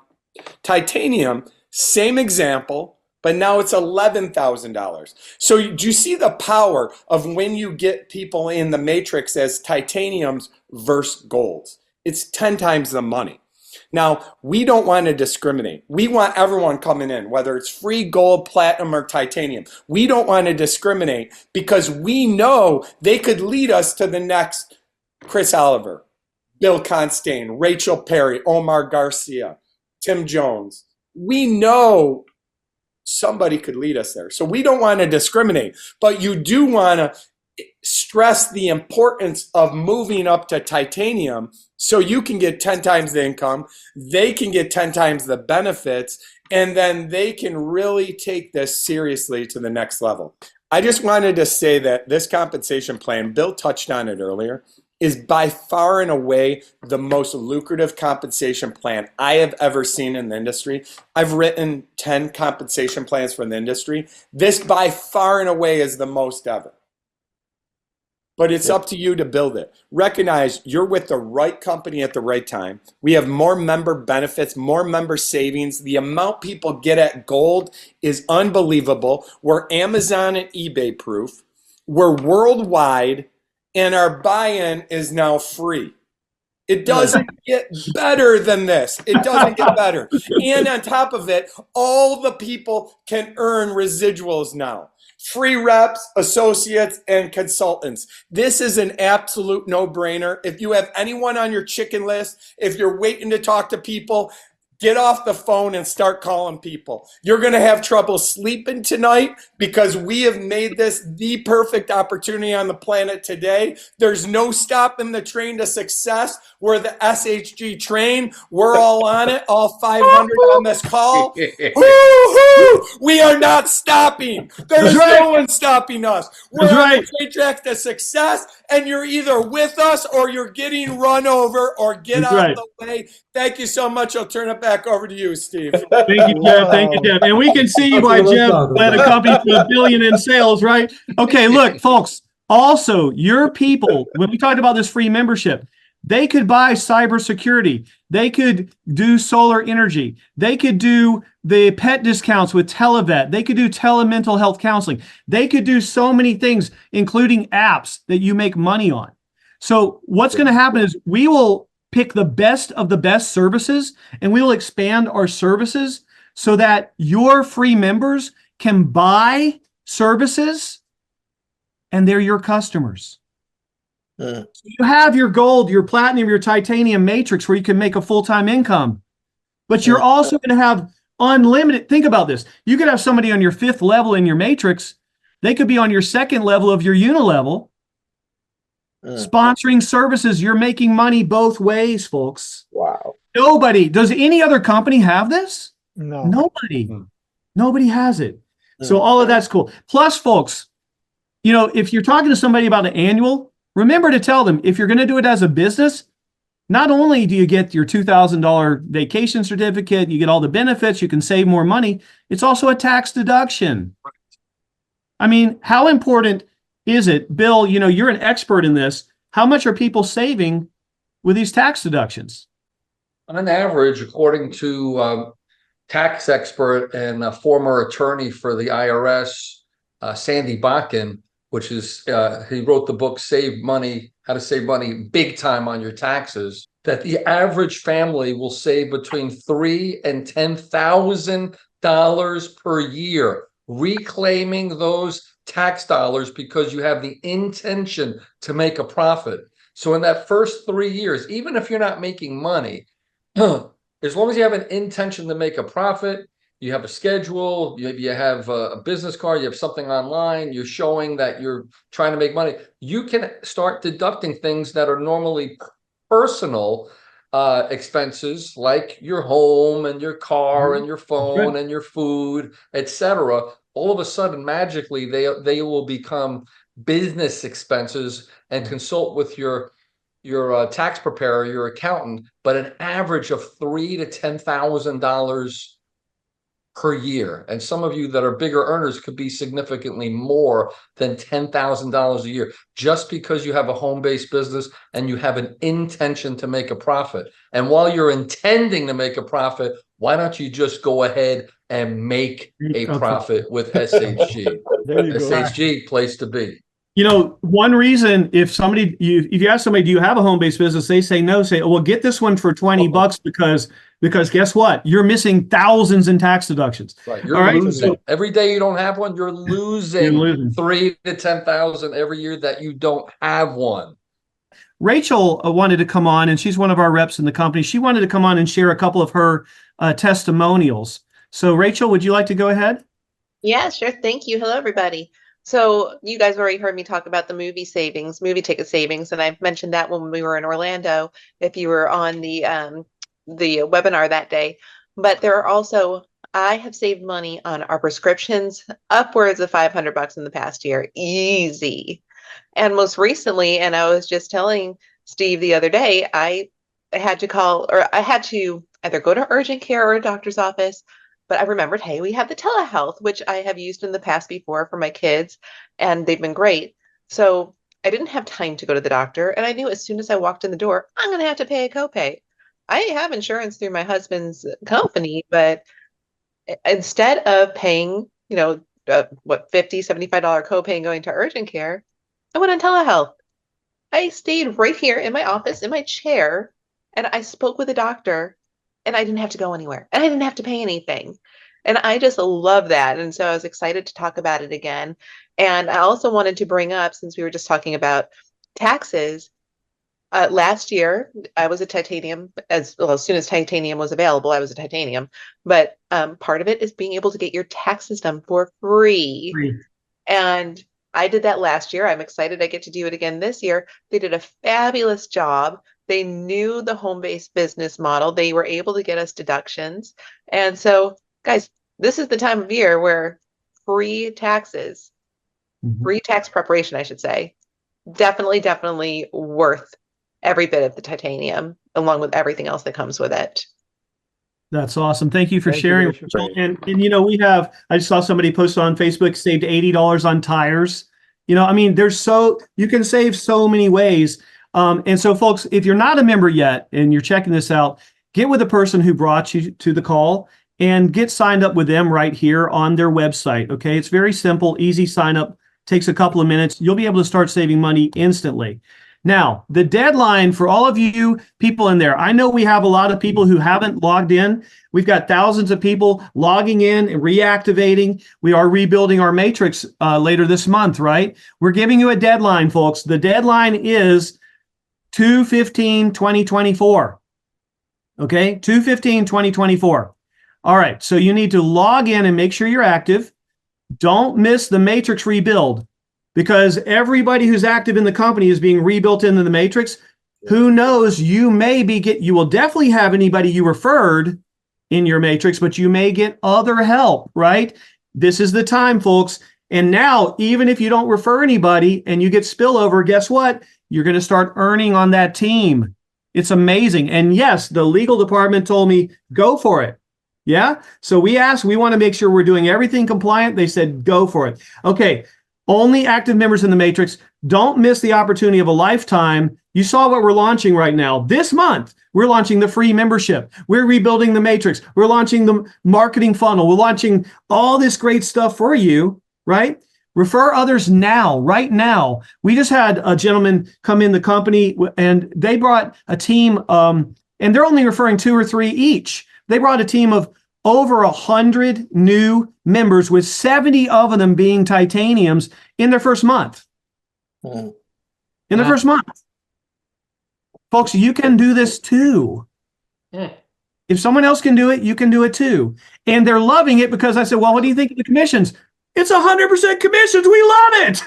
titanium, same example, but now it's $11,000. So do you see the power of when you get people in the matrix as titaniums versus golds? It's 10 times the money. Now, we don't want to discriminate. We want everyone coming in, whether it's free, gold, platinum, or titanium. We don't want to discriminate because we know they could lead us to the next Chris Oliver, Bill Constantine, Rachel Perry, Omar Garcia, Tim Jones. We know somebody could lead us there. So we don't want to discriminate, but you do want to stress the importance of moving up to titanium so you can get 10 times the income, they can get 10 times the benefits, and then they can really take this seriously to the next level. I just wanted to say that this compensation plan, Bill touched on it earlier, is by far and away the most lucrative compensation plan I have ever seen in the industry. I've written 10 compensation plans for the industry. This by far and away is the most ever. But it's up to you to build it. Recognize you're with the right company at the right time. We have more member benefits, more member savings. The amount people get at Gold is unbelievable. We're Amazon and eBay proof. We're worldwide, and our buy-in is now free. It doesn't get better than this. It doesn't get better. And on top of it, all the people can earn residuals now. Free reps, associates, and consultants. This is an absolute no-brainer. If you have anyone on your chicken list, if you're waiting to talk to people, get off the phone and start calling people. You're going to have trouble sleeping tonight because we have made this the perfect opportunity on the planet today. There's no stopping the train to success. We're the SHG train. We're all on it, all 500 on this call. Woo-hoo! We are not stopping. There's no one stopping us. We're on the train track to success, and you're either with us or you're getting run over or get out of the way. Thank you so much. I'll turn it back over to you, Steve. Thank you, Jeb. Thank you, Jeb. And we can see why Jeb led a company to $1 billion in sales, right? Okay, look, folks. Also, your people, when we talked about this free membership, they could buy cybersecurity. They could do solar energy. They could do the pet discounts with Televet. They could do telemental health counseling. They could do so many things, including apps that you make money on. So what's going to happen is we will pick the best of the best services, and we will expand our services so that your free members can buy services and they're your customers. So you have your gold, your platinum, your titanium matrix where you can make a full-time income, but you're also going to have unlimited. Think about this. You could have somebody on your 5th level in your matrix. They could be on your 2nd level of your unilevel. Sponsoring services, you're making money both ways, folks. Wow. Nobody, does any other company have this? No. Nobody. Nobody has it. So all of that's cool. Plus, folks, you know, if you're talking to somebody about an annual, remember to tell them, if you're going to do it as a business, not only do you get your $2,000 vacation certificate, you get all the benefits, you can save more money, it's also a tax deduction. I mean, how important is it? Bill, you know, you're an expert in this. How much are people saving with these tax deductions? On average, according to tax expert and a former attorney for the IRS, Sandy Bakken, which is, he wrote the book, Save Money, How to Save Money Big Time on Your Taxes, that the average family will save between $3,000 and $10,000 per year, reclaiming those tax dollars because you have the intention to make a profit. So in that first 3 years, even if you're not making money, as long as you have an intention to make a profit, you have a schedule, you have a business card, you have something online, you're showing that you're trying to make money, you can start deducting things that are normally personal expenses, like your home and your car and your phone and your food, etc. All of a sudden, magically, they will become business expenses, and consult with your tax preparer, your accountant, but an average of $3,000 to $10,000 per year. And some of you that are bigger earners could be significantly more than $10,000 a year, just because you have a home-based business and you have an intention to make a profit. And while you're intending to make a profit, why don't you just go ahead and make a profit with SHG? SHG, place to be. You know, one reason, if you ask somebody, do you have a home-based business? They say no. Say, well, get this one for $20 because guess what? You're missing thousands in tax deductions. Right. You're losing. So, every day you don't have one, you're losing $3,000 to $10,000 every year that you don't have one. Rachel wanted to come on, and she's one of our reps in the company. She wanted to come on and share a couple of her testimonials. So Rachel, would you like to go ahead? Yeah, sure. Thank you. Hello, everybody. So you guys already heard me talk about the movie ticket savings, and I've mentioned that when we were in Orlando, if you were on the webinar that day. But there are also, I have saved money on our prescriptions upwards of $500 in the past year. Easy. And most recently, and I was just telling Steve the other day, I had to call, or I had to either go to urgent care or a doctor's office. But I remembered, hey, we have the telehealth, which I have used in the past before for my kids, and they've been great. So I didn't have time to go to the doctor. And I knew as soon as I walked in the door, I'm going to have to pay a copay. I have insurance through my husband's company, but instead of paying, what, $50, $75 copay and going to urgent care, I went on telehealth. I stayed right here in my office in my chair and I spoke with a doctor and I didn't have to go anywhere and I didn't have to pay anything. And I just love that. And so I was excited to talk about it again. And I also wanted to bring up, since we were just talking about taxes, last year I was a titanium, as soon as titanium was available, I was a titanium. But part of it is being able to get your taxes done for free. And I did that last year. I'm excited I get to do it again this year. They did a fabulous job. They knew the home-based business model. They were able to get us deductions. And so, guys, this is the time of year where free taxes, free tax preparation, I should say, definitely worth every bit of the titanium, along with everything else that comes with it. That's awesome. Thank you for Thank you, sharing. Rachel. And we have, I just saw somebody post on Facebook, saved $80 on tires. I mean, you can save so many ways. And so folks, if you're not a member yet and you're checking this out, get with the person who brought you to the call and get signed up with them right here on their website. Okay. It's very simple, easy sign up, takes a couple of minutes. You'll be able to start saving money instantly. Now, the deadline for all of you people in there, I know we have a lot of people who haven't logged in. We've got thousands of people logging in and reactivating. We are rebuilding our matrix later this month, right? We're giving you a deadline, folks. The deadline is 2/15/2024. Okay, 2/15/2024. All right, so you need to log in and make sure you're active. Don't miss the matrix rebuild, because everybody who's active in the company is being rebuilt into the matrix. Who knows, you will definitely have anybody you referred in your matrix, but you may get other help, right? This is the time, folks. And now, even if you don't refer anybody and you get spillover, guess what? You're going to start earning on that team. It's amazing. And yes, the legal department told me, go for it. Yeah. So we want to make sure we're doing everything compliant. They said, go for it. Okay. Only active members in the matrix. Don't miss the opportunity of a lifetime. You saw what we're launching right now. This month, we're launching the free membership. We're rebuilding the matrix. We're launching the marketing funnel. We're launching all this great stuff for you, right? Refer others now, right now. We just had a gentleman come in the company and they brought a team, and they're only referring 2 or 3 each. They brought a team of over 100 new members, with 70 of them being titaniums in their first month. In their first month. Folks, you can do this too. If someone else can do it, you can do it too. And they're loving it because I said, well, what do you think of the commissions? It's 100% commissions. We love it.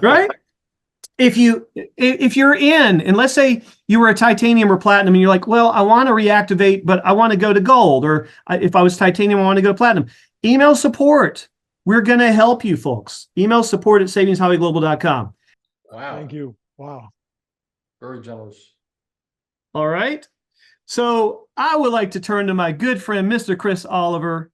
Right? If you're in, and let's say you were a titanium or platinum and you're like, well, I want to reactivate, but I want to go to gold, or if I was titanium, I want to go to platinum. Email support. We're going to help you, folks. Email support at savingshighwayglobal.com. Wow. Thank you. Wow. Very generous. All right. So I would like to turn to my good friend, Mr. Chris Oliver.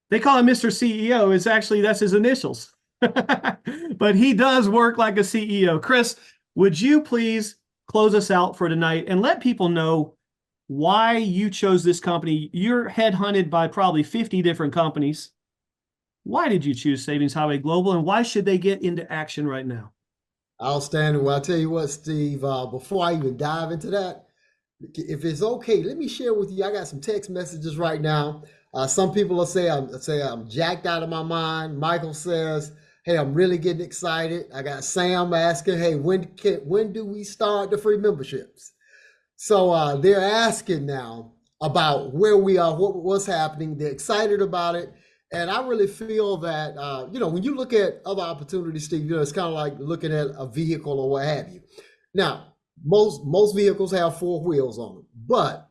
They call him Mr. CEO. That's his initials. But he does work like a CEO. Chris, would you please close us out for tonight and let people know why you chose this company? You're headhunted by probably 50 different companies. Why did you choose Savings Highway Global, and why should they get into action right now? Outstanding. Well, I'll tell you what, Steve, before I even dive into that, if it's okay, let me share with you. I got some text messages right now. Some people will say I'm jacked out of my mind. Michael says, hey, I'm really getting excited. I got Sam asking, hey, when do we start the free memberships? So they're asking now about where we are, what's happening. They're excited about it. And I really feel that, when you look at other opportunities, Steve, it's kind of like looking at a vehicle or what have you. Now, most vehicles have 4 wheels on them, but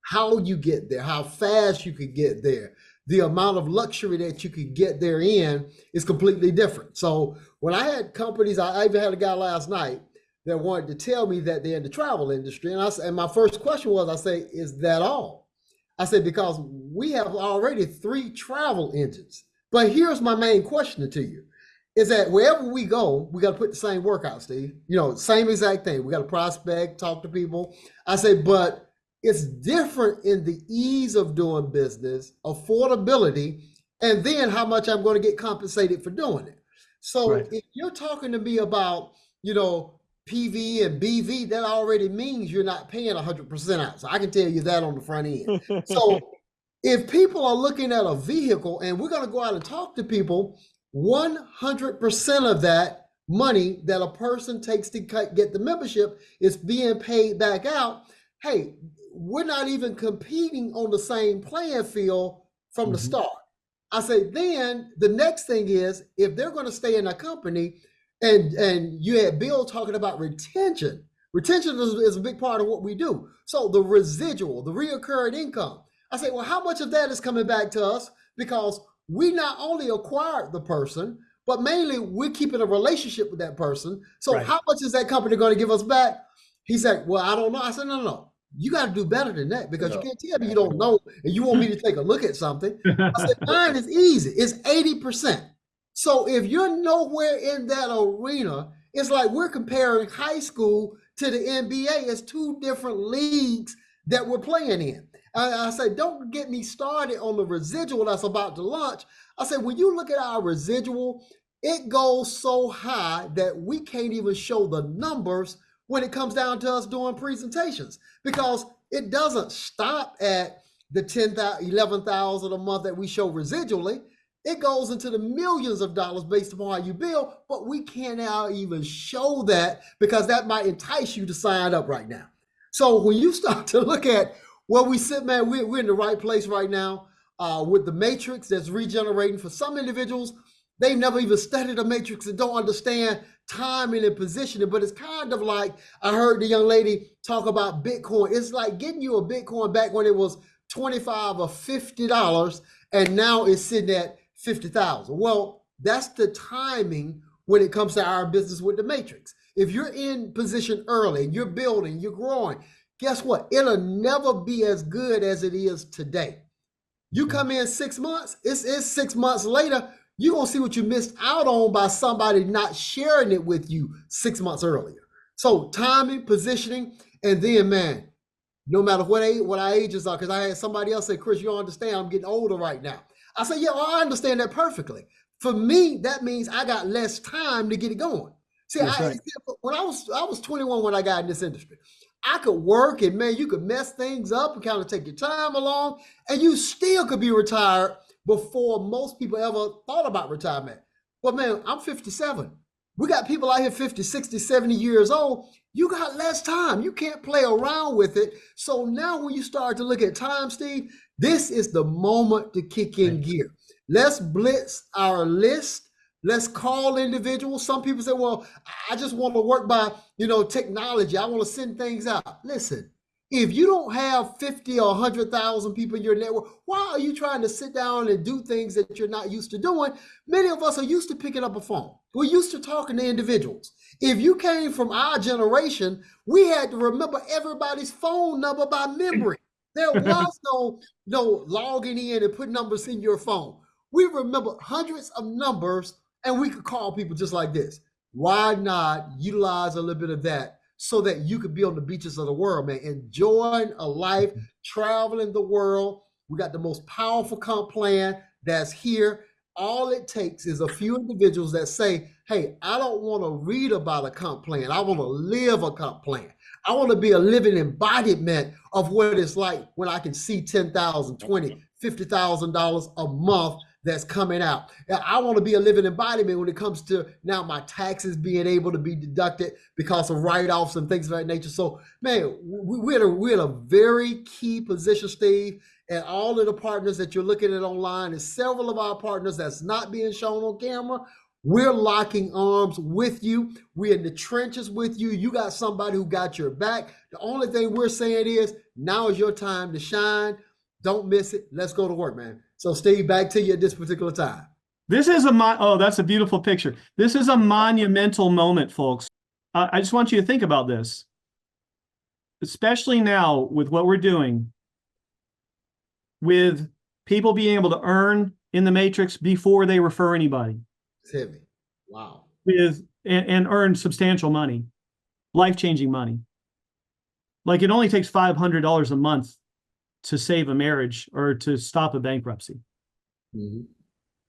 how you get there, how fast you could get there, the amount of luxury that you could get there in is completely different. So when I had companies, I even had a guy last night that wanted to tell me that they're in the travel industry. And my first question was, I say, is that all? I said, because we have already 3 travel engines. But here's my main question to you, is that wherever we go, we got to put the same workout, Steve. Same exact thing. We got to prospect, talk to people. I say, but it's different in the ease of doing business, affordability, and then how much I'm going to get compensated for doing it. So Right. if you're talking to me about, PV and BV, that already means you're not paying 100% out. So I can tell you that on the front end. So if people are looking at a vehicle, and we're going to go out and talk to people, 100% of that money that a person takes to get the membership is being paid back out. Hey, we're not even competing on the same playing field from the start. I say, then the next thing is, if they're going to stay in a company, and you had Bill talking about retention. Retention is a big part of what we do. So the residual, the reoccurring income. I say, well, how much of that is coming back to us? Because we not only acquired the person, but mainly we're keeping a relationship with that person. So Right. how much is that company going to give us back? He said, well, I don't know. I said, no. You got to do better than that, because you can't tell me you don't know and you want me to take a look at something. I said, mine is easy. It's 80%. So if you're nowhere in that arena, it's like we're comparing high school to the NBA as 2 different leagues that we're playing in. I say, don't get me started on the residual that's about to launch. I say, when you look at our residual, it goes so high that we can't even show the numbers when it comes down to us doing presentations, because it doesn't stop at the 10,000, 11,000 a month that we show residually. It goes into the millions of dollars based upon how you bill, but we can't now even show that, because that might entice you to sign up right now. So when you start to look at where we sit, man, we're in the right place right now with the matrix that's regenerating. For some individuals, they've never even studied a matrix and don't understand timing and positioning, but it's kind of like I heard the young lady talk about Bitcoin. It's like getting you a Bitcoin back when it was $25 or $50, and now it's sitting at 50,000. Well, that's the timing when it comes to our business with the matrix. If you're in position early and you're building, you're growing, guess what? It'll never be as good as it is today. You come in 6 months, it's 6 months later, you're going to see what you missed out on by somebody not sharing it with you 6 months earlier. So timing, positioning, and then, man, no matter what our ages are, because I had somebody else say, Chris, you don't understand, I'm getting older right now. I said, yeah, well, I understand that perfectly. For me, that means I got less time to get it going. See, when I was 21 when I got in this industry. I could work, and man, you could mess things up and kind of take your time along, and you still could be retired before most people ever thought about retirement. But man, I'm 57. We got people out here 50, 60, 70 years old. You got less time. You can't play around with it. So now when you start to look at time, Steve, this is the moment to kick in gear. Let's blitz our list. Let's call individuals. Some people say, well, I just want to work by, technology. I want to send things out. Listen, if you don't have 50 or 100,000 people in your network, why are you trying to sit down and do things that you're not used to doing? Many of us are used to picking up a phone. We're used to talking to individuals. If you came from our generation, we had to remember everybody's phone number by memory. There was no logging in and putting numbers in your phone. We remember hundreds of numbers, and we could call people just like this. Why not utilize a little bit of that so that you could be on the beaches of the world, man, enjoying a life, traveling the world? We got the most powerful comp plan that's here. All it takes is a few individuals that say, hey, I don't want to read about a comp plan. I want to live a comp plan. I want to be a living embodiment of what it's like when I can see $10,000, $20,000, $50,000 a month that's coming out. I want to be a living embodiment when it comes to now my taxes being able to be deducted because of write-offs and things of that nature. So, man, we're in a very key position, Steve. and all of the partners that you're looking at online, and several of our partners that's not being shown on camera. We're locking arms with you. We're in the trenches with you. You got somebody who got your back. The only thing we're saying is now is your time to shine. Don't miss it. Let's go to work, man. So Steve, back to you at this particular time. This is oh, that's a beautiful picture. This is a monumental moment, folks. I just want you to think about this, especially now with what we're doing, with people being able to earn in the matrix before they refer anybody. It's heavy. Wow. And earn substantial money, life-changing money. Like it only takes $500 a month to save a marriage or to stop a bankruptcy. Mm-hmm.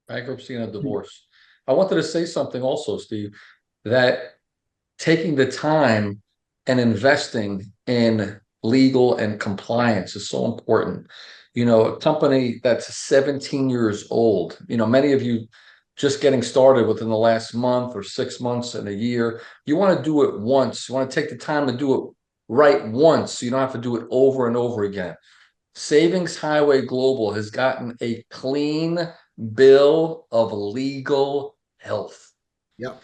Bankruptcy and a divorce. I wanted to say something also, Steve, that taking the time and investing in legal and compliance is so important. You know, a company that's 17 years old, you know, many of you just getting started within the last month or 6 months and a year, you want to do it once. You want to take the time to do it right once, so you don't have to do it over and over again. Savings Highway Global has gotten a clean bill of legal health. Yep.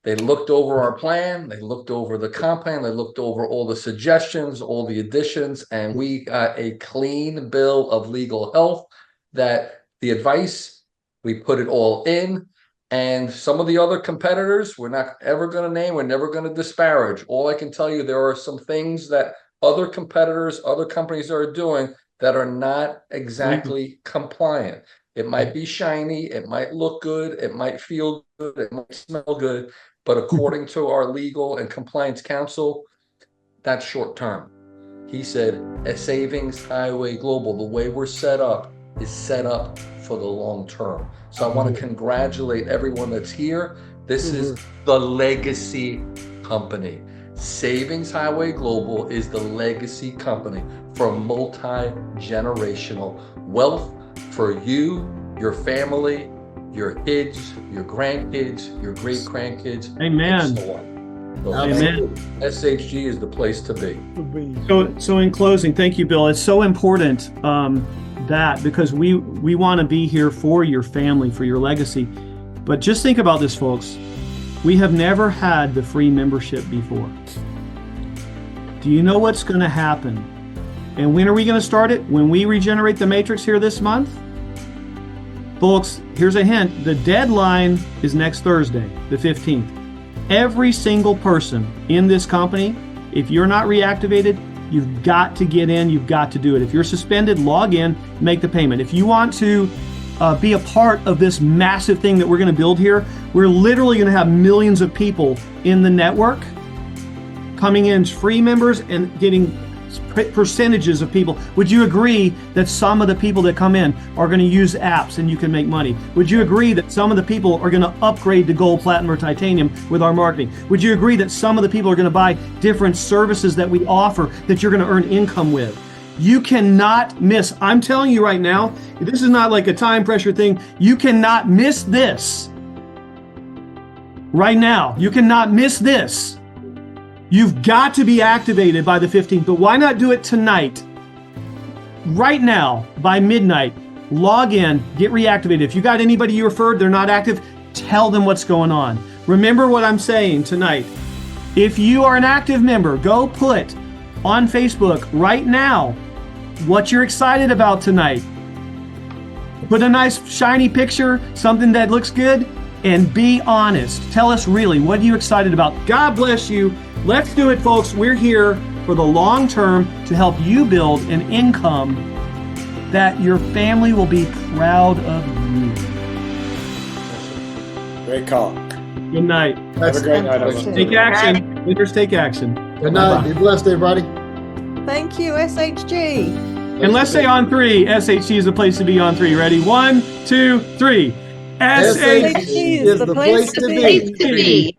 They looked over our plan, they looked over the comp plan, they looked over all the suggestions, all the additions, and we got a clean bill of legal health that the advice, we put it all in. And some of the other competitors, we're not ever going to name, we're never going to disparage. All I can tell you, there are some things that other competitors, other companies are doing that are not exactly compliant. It might be shiny, it might look good, it might feel good, it might smell good, but according to our legal and compliance counsel, that's short term. He said, a Savings Highway Global, the way we're set up is set up for the long term. So I want to congratulate everyone that's here. This is the legacy company. Savings Highway Global is the legacy company for multi-generational wealth for you, your family, your kids, your grandkids, your great-grandkids, Amen. and so on. So Amen. SHG is the place to be. So in closing, thank you, Bill. It's so important that because we want to be here for your family, for your legacy. But just think about this, folks. We have never had the free membership before. Do you know what's going to happen? And when are we going to start it? When we regenerate the matrix here this month? Folks, here's a hint. The deadline is next Thursday, the 15th. Every single person in this company, if you're not reactivated, you've got to get in, you've got to do it. If you're suspended, log in, make the payment. If you want to be a part of this massive thing that we're going to build here, we're literally going to have millions of people in the network coming in as free members and getting percentages of people. Would you agree that some of the people that come in are going to use apps and you can make money? Would you agree that some of the people are going to upgrade to gold, platinum, or titanium with our marketing? Would you agree that some of the people are going to buy different services that we offer that you're going to earn income with? You cannot miss. I'm telling you right now, this is not like a time pressure thing. You cannot miss this. Right now, you cannot miss this. You've got to be activated by the 15th, but why not do it tonight? Right now, by midnight, log in, get reactivated. If you got anybody you referred, they're not active, tell them what's going on. Remember what I'm saying tonight. If you are an active member, go put on Facebook right now what you're excited about tonight. Put a nice shiny picture, something that looks good, and be honest. Tell us really, what are you excited about? God bless you. Let's do it, folks. We're here for the long term to help you build an income that your family will be proud of you. Great call. Good night. Have a great night, everyone. Take action. Leaders, take action. Good night. Be blessed, everybody. Thank you, SHG. And let's say on three, SHG is the place to be on three. Ready? 1, 2, 3. SHG SHG is the place to be.